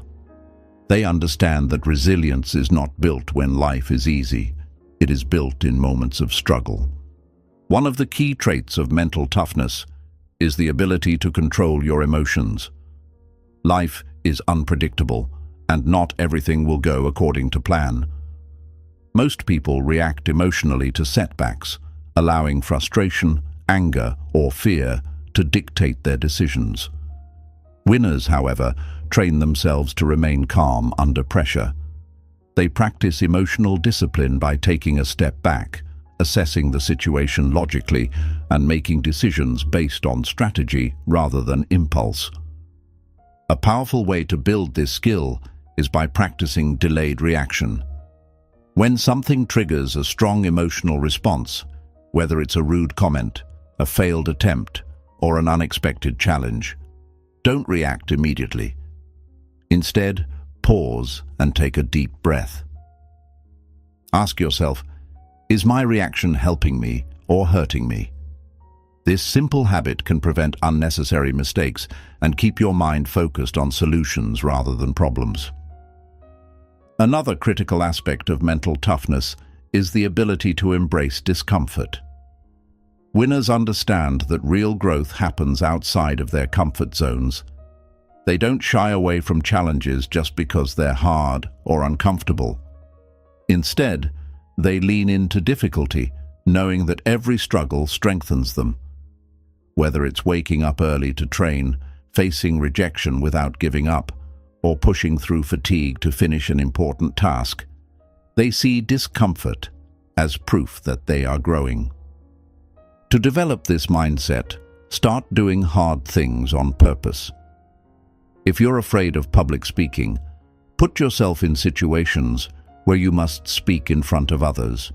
A: They understand that resilience is not built when life is easy. It is built in moments of struggle. One of the key traits of mental toughness is the ability to control your emotions. Life is unpredictable, and not everything will go according to plan. Most people react emotionally to setbacks, allowing frustration, anger, or fear to dictate their decisions. Winners, however, train themselves to remain calm under pressure. They practice emotional discipline by taking a step back, assessing the situation logically, and making decisions based on strategy rather than impulse. A powerful way to build this skill is by practicing delayed reaction. When something triggers a strong emotional response, whether it's a rude comment, a failed attempt, or an unexpected challenge, don't react immediately. Instead, pause and take a deep breath. Ask yourself, is my reaction helping me or hurting me? This simple habit can prevent unnecessary mistakes and keep your mind focused on solutions rather than problems. Another critical aspect of mental toughness is the ability to embrace discomfort. Winners understand that real growth happens outside of their comfort zones. They don't shy away from challenges just because they're hard or uncomfortable. Instead, they lean into difficulty, knowing that every struggle strengthens them. Whether it's waking up early to train, facing rejection without giving up, or pushing through fatigue to finish an important task, they see discomfort as proof that they are growing. To develop this mindset, start doing hard things on purpose. If you're afraid of public speaking, put yourself in situations where you must speak in front of others.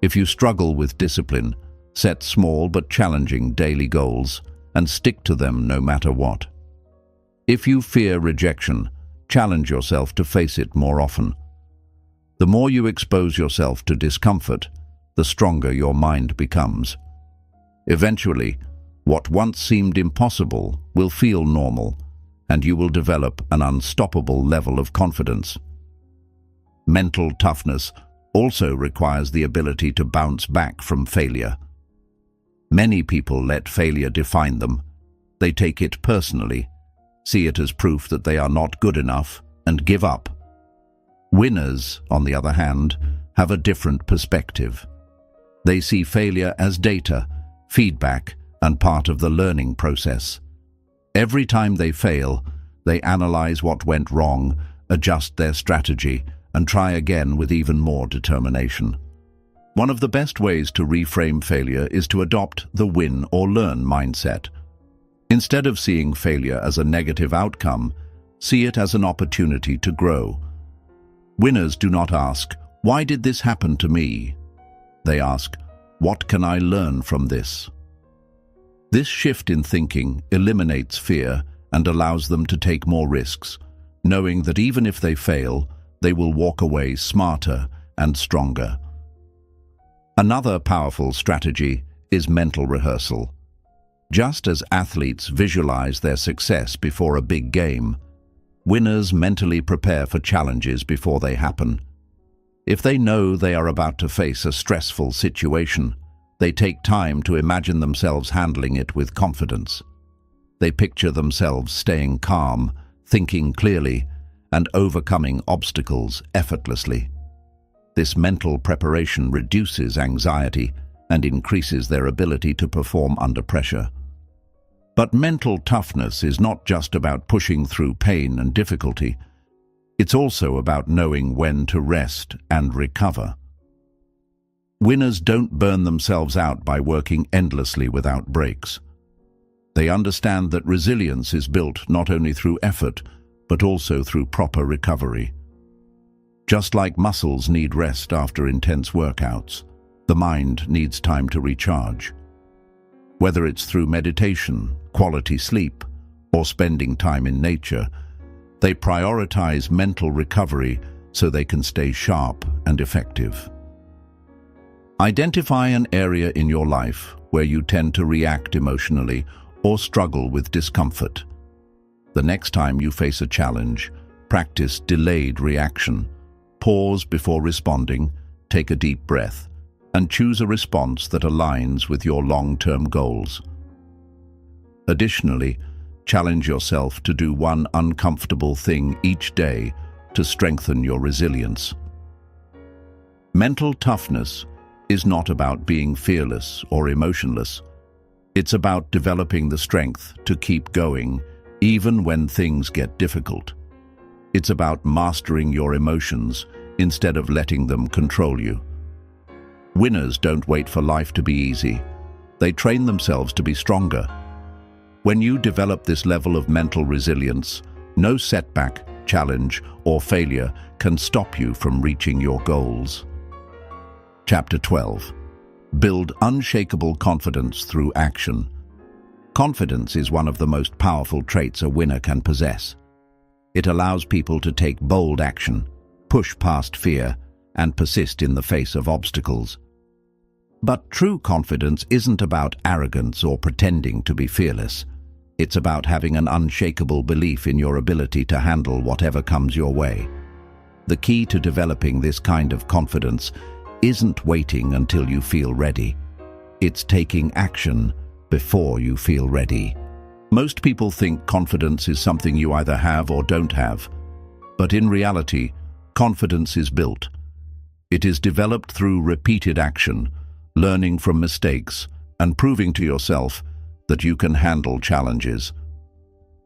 A: If you struggle with discipline, set small but challenging daily goals and stick to them no matter what. If you fear rejection, challenge yourself to face it more often. The more you expose yourself to discomfort, the stronger your mind becomes. Eventually, what once seemed impossible will feel normal, and you will develop an unstoppable level of confidence. Mental toughness also requires the ability to bounce back from failure. Many people let failure define them. They take it personally, see it as proof that they are not good enough, and give up. Winners, on the other hand, have a different perspective. They see failure as data, feedback, and part of the learning process. Every time they fail, they analyze what went wrong, adjust their strategy, and try again with even more determination. One of the best ways to reframe failure is to adopt the win or learn mindset. Instead of seeing failure as a negative outcome, see it as an opportunity to grow. Winners do not ask, "Why did this happen to me?" They ask, "What can I learn from this?" This shift in thinking eliminates fear and allows them to take more risks, knowing that even if they fail, they will walk away smarter and stronger. Another powerful strategy is mental rehearsal. Just as athletes visualize their success before a big game, winners mentally prepare for challenges before they happen. If they know they are about to face a stressful situation, they take time to imagine themselves handling it with confidence. They picture themselves staying calm, thinking clearly, and overcoming obstacles effortlessly. This mental preparation reduces anxiety and increases their ability to perform under pressure. But mental toughness is not just about pushing through pain and difficulty. It's also about knowing when to rest and recover. Winners don't burn themselves out by working endlessly without breaks. They understand that resilience is built not only through effort, but also through proper recovery. Just like muscles need rest after intense workouts, the mind needs time to recharge. Whether it's through meditation, quality sleep, or spending time in nature, they prioritize mental recovery so they can stay sharp and effective. Identify an area in your life where you tend to react emotionally or struggle with discomfort. The next time you face a challenge, practice delayed reaction. Pause before responding, take a deep breath, and choose a response that aligns with your long-term goals. Additionally, challenge yourself to do one uncomfortable thing each day to strengthen your resilience. Mental toughness is not about being fearless or emotionless. It's about developing the strength to keep going, even when things get difficult. It's about mastering your emotions instead of letting them control you. Winners don't wait for life to be easy. They train themselves to be stronger. When you develop this level of mental resilience, no setback, challenge, or failure can stop you from reaching your goals. Chapter 12. Build unshakable confidence through action. Confidence is one of the most powerful traits a winner can possess. It allows people to take bold action, push past fear, and persist in the face of obstacles. But true confidence isn't about arrogance or pretending to be fearless. It's about having an unshakable belief in your ability to handle whatever comes your way. The key to developing this kind of confidence isn't waiting until you feel ready. It's taking action before you feel ready. Most people think confidence is something you either have or don't have. But in reality, confidence is built. It is developed through repeated action, learning from mistakes, and proving to yourself that you can handle challenges.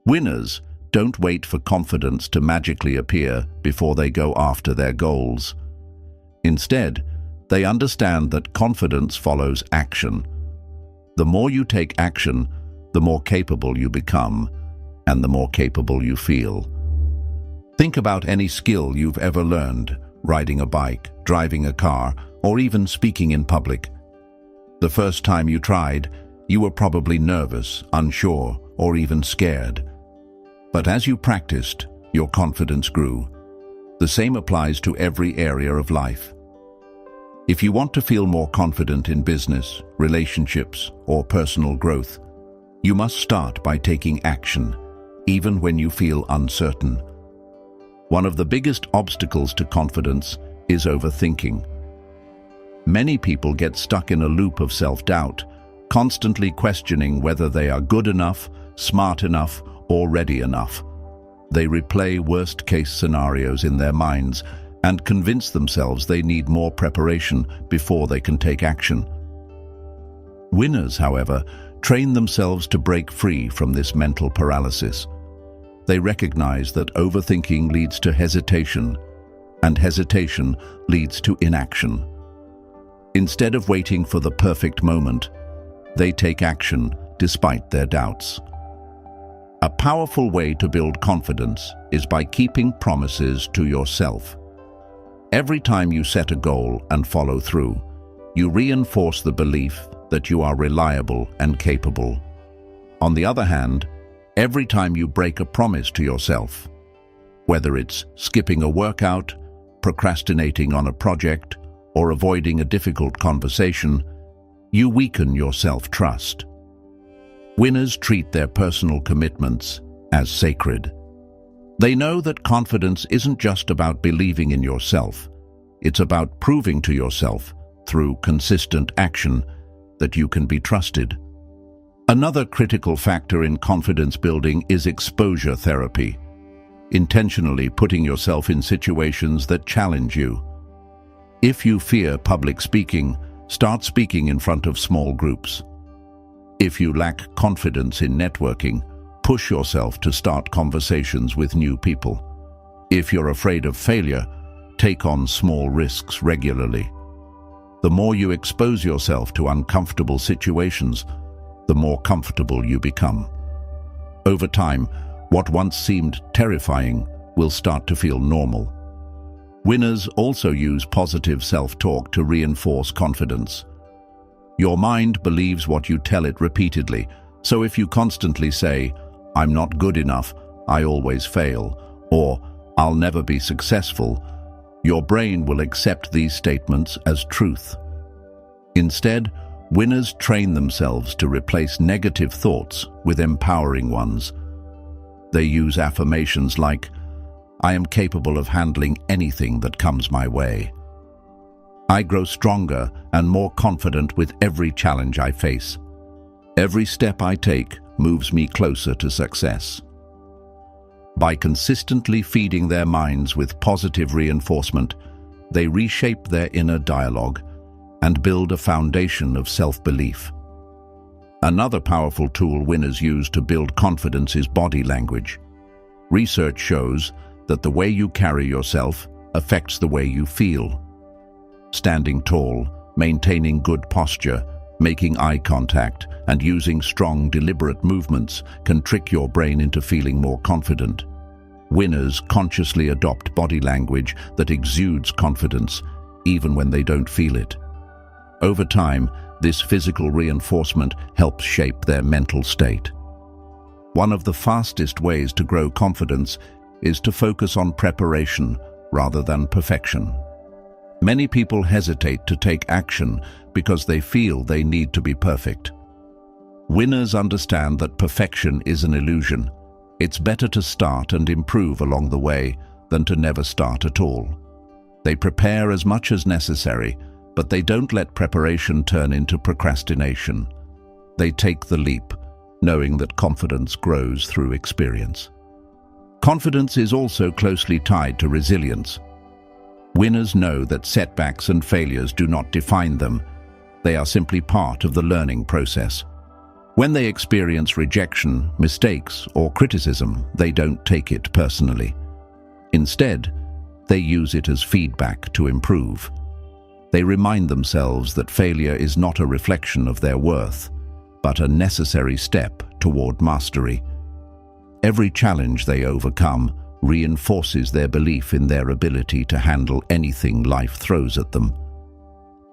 A: Winners don't wait for confidence to magically appear before they go after their goals. Instead, they understand that confidence follows action. The more you take action, the more capable you become, and the more capable you feel. Think about any skill you've ever learned: riding a bike, driving a car, or even speaking in public. The first time you tried, you were probably nervous, unsure, or even scared. But as you practiced, your confidence grew. The same applies to every area of life. If you want to feel more confident in business, relationships, or personal growth, you must start by taking action, even when you feel uncertain. One of the biggest obstacles to confidence is overthinking. Many people get stuck in a loop of self-doubt, constantly questioning whether they are good enough, smart enough, or ready enough. They replay worst-case scenarios in their minds and convince themselves they need more preparation before they can take action. Winners, however, train themselves to break free from this mental paralysis. They recognize that overthinking leads to hesitation, and hesitation leads to inaction. Instead of waiting for the perfect moment, they take action despite their doubts. A powerful way to build confidence is by keeping promises to yourself. Every time you set a goal and follow through, you reinforce the belief that you are reliable and capable. On the other hand, every time you break a promise to yourself, whether it's skipping a workout, procrastinating on a project, or avoiding a difficult conversation, you weaken your self-trust. Winners treat their personal commitments as sacred. They know that confidence isn't just about believing in yourself. It's about proving to yourself, through consistent action, that you can be trusted. Another critical factor in confidence building is exposure therapy. Intentionally putting yourself in situations that challenge you. If you fear public speaking, start speaking in front of small groups. If you lack confidence in networking, push yourself to start conversations with new people. If you're afraid of failure, take on small risks regularly. The more you expose yourself to uncomfortable situations, the more comfortable you become. Over time, what once seemed terrifying will start to feel normal. Winners also use positive self-talk to reinforce confidence. Your mind believes what you tell it repeatedly, so if you constantly say, "I'm not good enough, I always fail," or "I'll never be successful," your brain will accept these statements as truth. Instead, winners train themselves to replace negative thoughts with empowering ones. They use affirmations like, "I am capable of handling anything that comes my way. I grow stronger and more confident with every challenge I face. Every step I take moves me closer to success." By consistently feeding their minds with positive reinforcement, they reshape their inner dialogue and build a foundation of self-belief. Another powerful tool winners use to build confidence is body language. Research shows that the way you carry yourself affects the way you feel. Standing tall, maintaining good posture, making eye contact, and using strong, deliberate movements can trick your brain into feeling more confident. Winners consciously adopt body language that exudes confidence, even when they don't feel it. Over time, this physical reinforcement helps shape their mental state. One of the fastest ways to grow confidence is to focus on preparation rather than perfection. Many people hesitate to take action because they feel they need to be perfect. Winners understand that perfection is an illusion. It's better to start and improve along the way than to never start at all. They prepare as much as necessary, but they don't let preparation turn into procrastination. They take the leap, knowing that confidence grows through experience. Confidence is also closely tied to resilience. Winners know that setbacks and failures do not define them. They are simply part of the learning process. When they experience rejection, mistakes, or criticism, they don't take it personally. Instead, they use it as feedback to improve. They remind themselves that failure is not a reflection of their worth, but a necessary step toward mastery. Every challenge they overcome reinforces their belief in their ability to handle anything life throws at them.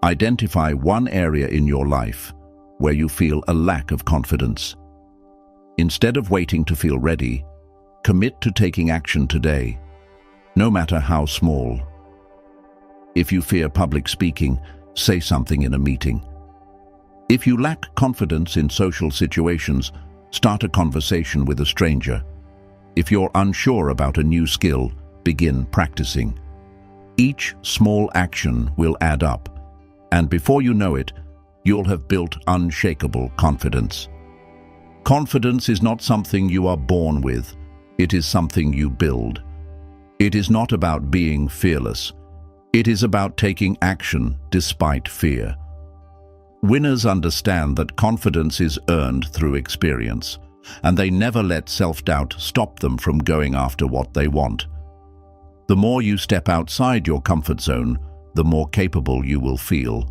A: Identify one area in your life where you feel a lack of confidence. Instead of waiting to feel ready, commit to taking action today, no matter how small. If you fear public speaking, say something in a meeting. If you lack confidence in social situations, start a conversation with a stranger. If you're unsure about a new skill, begin practicing. Each small action will add up, and before you know it, you'll have built unshakable confidence. Confidence is not something you are born with, it is something you build. It is not about being fearless. It is about taking action despite fear. Winners understand that confidence is earned through experience, and they never let self-doubt stop them from going after what they want. The more you step outside your comfort zone, the more capable you will feel.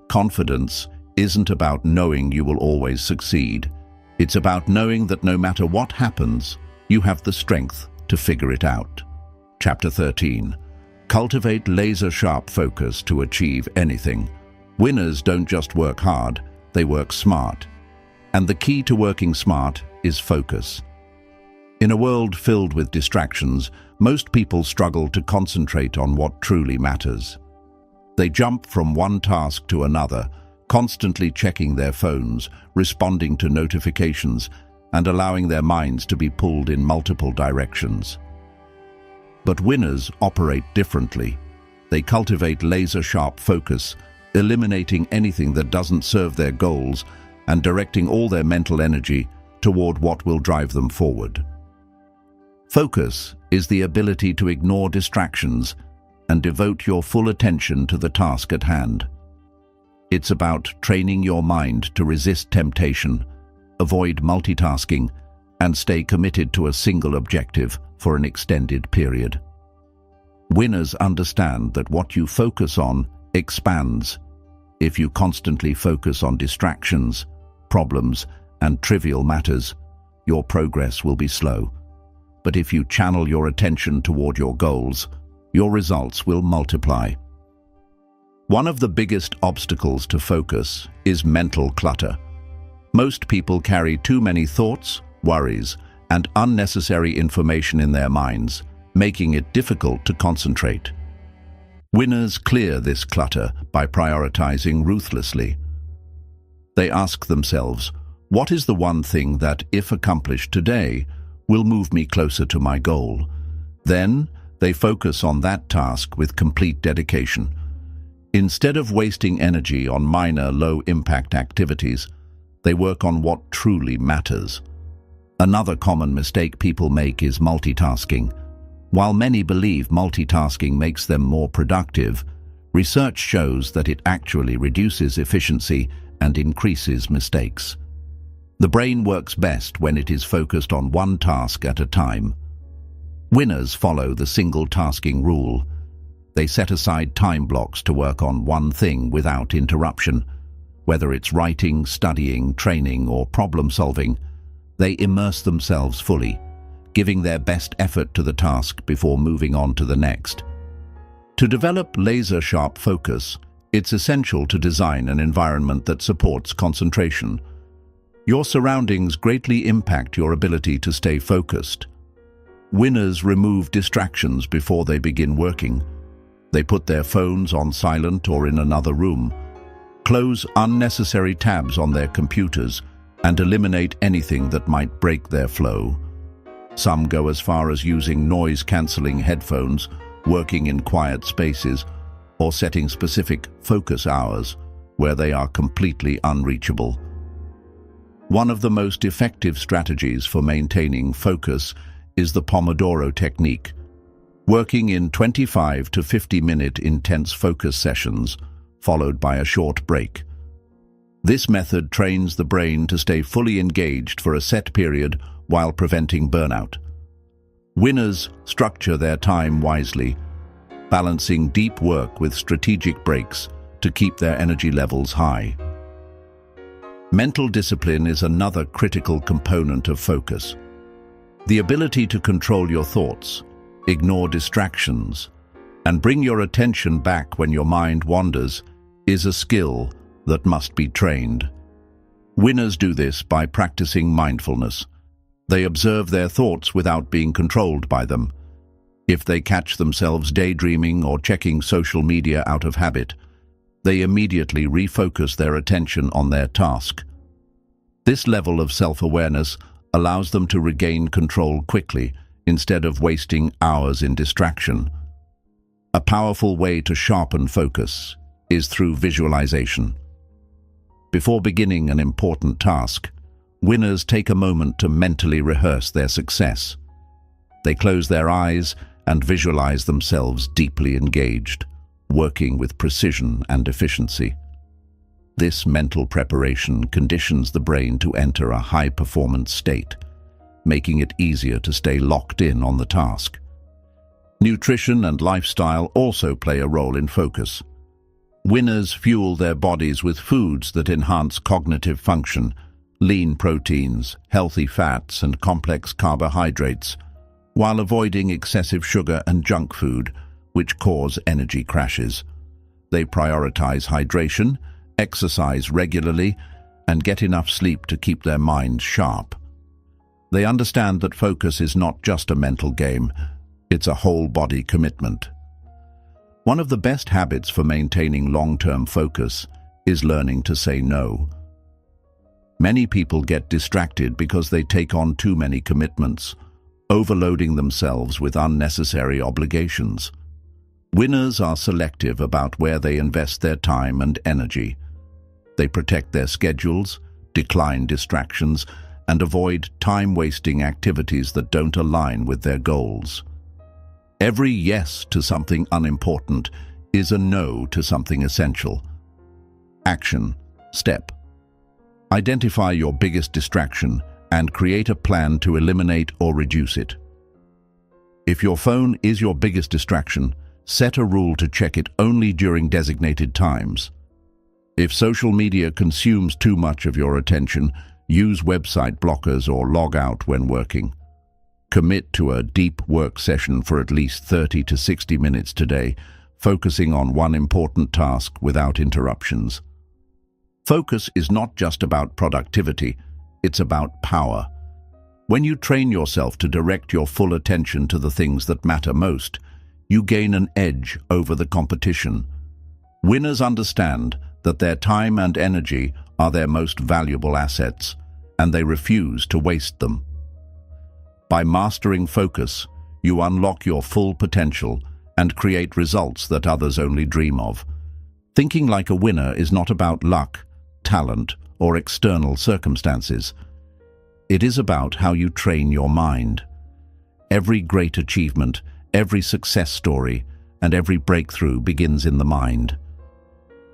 A: Confidence isn't about knowing you will always succeed. It's about knowing that no matter what happens, you have the strength to figure it out. Chapter 13. Cultivate laser-sharp focus to achieve anything. Winners don't just work hard, they work smart. And the key to working smart is focus. In a world filled with distractions, most people struggle to concentrate on what truly matters. They jump from one task to another, constantly checking their phones, responding to notifications, and allowing their minds to be pulled in multiple directions. But winners operate differently. They cultivate laser-sharp focus, eliminating anything that doesn't serve their goals and directing all their mental energy toward what will drive them forward. Focus is the ability to ignore distractions and devote your full attention to the task at hand. It's about training your mind to resist temptation, avoid multitasking, and stay committed to a single objective for an extended period. Winners understand that what you focus on expands. If you constantly focus on distractions, problems, and trivial matters, your progress will be slow. But if you channel your attention toward your goals, your results will multiply. One of the biggest obstacles to focus is mental clutter. Most people carry too many thoughts, worries, and unnecessary information in their minds, making it difficult to concentrate. Winners clear this clutter by prioritizing ruthlessly. They ask themselves, what is the one thing that, if accomplished today, will move me closer to my goal? Then, they focus on that task with complete dedication. Instead of wasting energy on minor, low-impact activities, they work on what truly matters. Another common mistake people make is multitasking. While many believe multitasking makes them more productive, research shows that it actually reduces efficiency and increases mistakes. The brain works best when it is focused on one task at a time. Winners follow the single-tasking rule. They set aside time blocks to work on one thing without interruption. Whether it's writing, studying, training, or problem-solving, they immerse themselves fully, giving their best effort to the task before moving on to the next. To develop laser-sharp focus, it's essential to design an environment that supports concentration. Your surroundings greatly impact your ability to stay focused. Winners remove distractions before they begin working. They put their phones on silent or in another room, close unnecessary tabs on their computers, and eliminate anything that might break their flow. Some go as far as using noise-canceling headphones, working in quiet spaces, or setting specific focus hours where they are completely unreachable. One of the most effective strategies for maintaining focus is the Pomodoro technique, working in 25 to 50-minute intense focus sessions, followed by a short break. This method trains the brain to stay fully engaged for a set period while preventing burnout. Winners structure their time wisely, balancing deep work with strategic breaks to keep their energy levels high. Mental discipline is another critical component of focus. The ability to control your thoughts, ignore distractions, and bring your attention back when your mind wanders is a skill that must be trained. Winners do this by practicing mindfulness. They observe their thoughts without being controlled by them. If they catch themselves daydreaming or checking social media out of habit, they immediately refocus their attention on their task. This level of self-awareness allows them to regain control quickly instead of wasting hours in distraction. A powerful way to sharpen focus is through visualization. Before beginning an important task, winners take a moment to mentally rehearse their success. They close their eyes and visualize themselves deeply engaged, working with precision and efficiency. This mental preparation conditions the brain to enter a high-performance state, making it easier to stay locked in on the task. Nutrition and lifestyle also play a role in focus. Winners fuel their bodies with foods that enhance cognitive function, lean proteins, healthy fats, and complex carbohydrates, while avoiding excessive sugar and junk food, which cause energy crashes. They prioritize hydration, exercise regularly, and get enough sleep to keep their minds sharp. They understand that focus is not just a mental game, it's a whole-body commitment. One of the best habits for maintaining long-term focus is learning to say no. Many people get distracted because they take on too many commitments, overloading themselves with unnecessary obligations. Winners are selective about where they invest their time and energy. They protect their schedules, decline distractions, and avoid time-wasting activities that don't align with their goals. Every yes to something unimportant is a no to something essential. Action. Step. Identify your biggest distraction and create a plan to eliminate or reduce it. If your phone is your biggest distraction, set a rule to check it only during designated times. If social media consumes too much of your attention, use website blockers or log out when working. Commit to a deep work session for at least 30 to 60 minutes today, focusing on one important task without interruptions. Focus is not just about productivity, it's about power. When you train yourself to direct your full attention to the things that matter most, you gain an edge over the competition. Winners understand that their time and energy are their most valuable assets, and they refuse to waste them. By mastering focus, you unlock your full potential and create results that others only dream of. Thinking like a winner is not about luck, talent, or external circumstances. It is about how you train your mind. Every great achievement, every success story, and every breakthrough begins in the mind.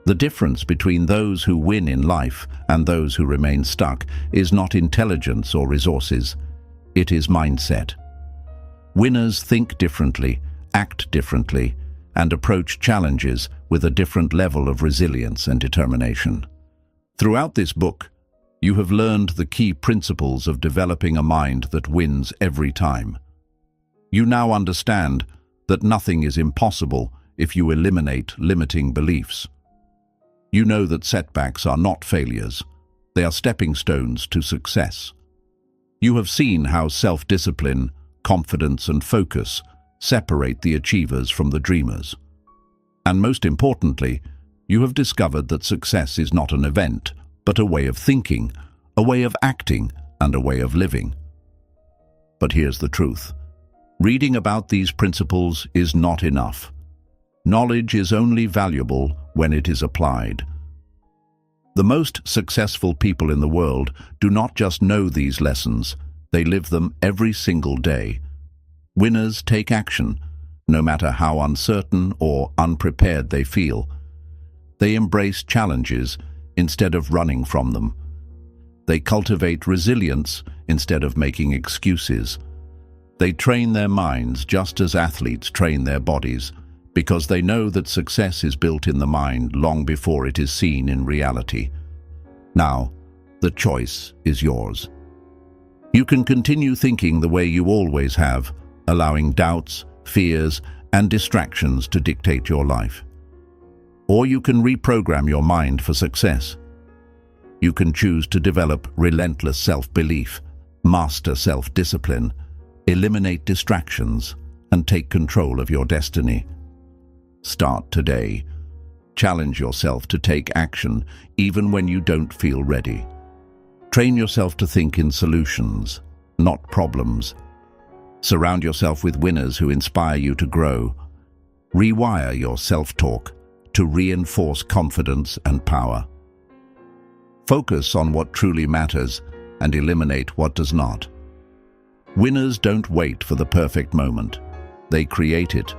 A: The difference between those who win in life and those who remain stuck is not intelligence or resources. It is mindset. Winners think differently, act differently, and approach challenges with a different level of resilience and determination. Throughout this book, you have learned the key principles of developing a mind that wins every time. You now understand that nothing is impossible if you eliminate limiting beliefs. You know that setbacks are not failures. They are stepping stones to success. You have seen how self-discipline, confidence, and focus separate the achievers from the dreamers. And most importantly, you have discovered that success is not an event, but a way of thinking, a way of acting, and a way of living. But here's the truth. Reading about these principles is not enough. Knowledge is only valuable when it is applied. The most successful people in the world do not just know these lessons, they live them every single day. Winners take action, no matter how uncertain or unprepared they feel. They embrace challenges instead of running from them. They cultivate resilience instead of making excuses. They train their minds just as athletes train their bodies, because they know that success is built in the mind long before it is seen in reality. Now, the choice is yours. You can continue thinking the way you always have, allowing doubts, fears, and distractions to dictate your life. Or you can reprogram your mind for success. You can choose to develop relentless self-belief, master self-discipline, eliminate distractions, and take control of your destiny. Start today. Challenge yourself to take action even when you don't feel ready. Train yourself to think in solutions, not problems. Surround yourself with winners who inspire you to grow. Rewire your self-talk to reinforce confidence and power. Focus on what truly matters and eliminate what does not. Winners don't wait for the perfect moment. They create it.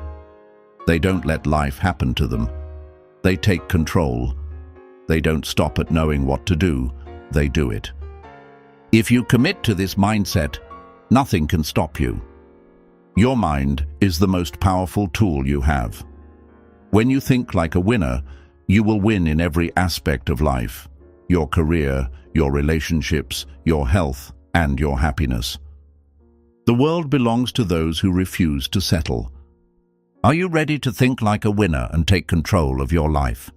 A: They don't let life happen to them. They take control. They don't stop at knowing what to do. They do it. If you commit to this mindset, nothing can stop you. Your mind is the most powerful tool you have. When you think like a winner, you will win in every aspect of life: your career, your relationships, your health, and your happiness. The world belongs to those who refuse to settle. Are you ready to think like a winner and take control of your life?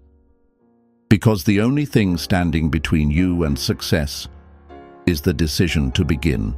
A: Because the only thing standing between you and success is the decision to begin.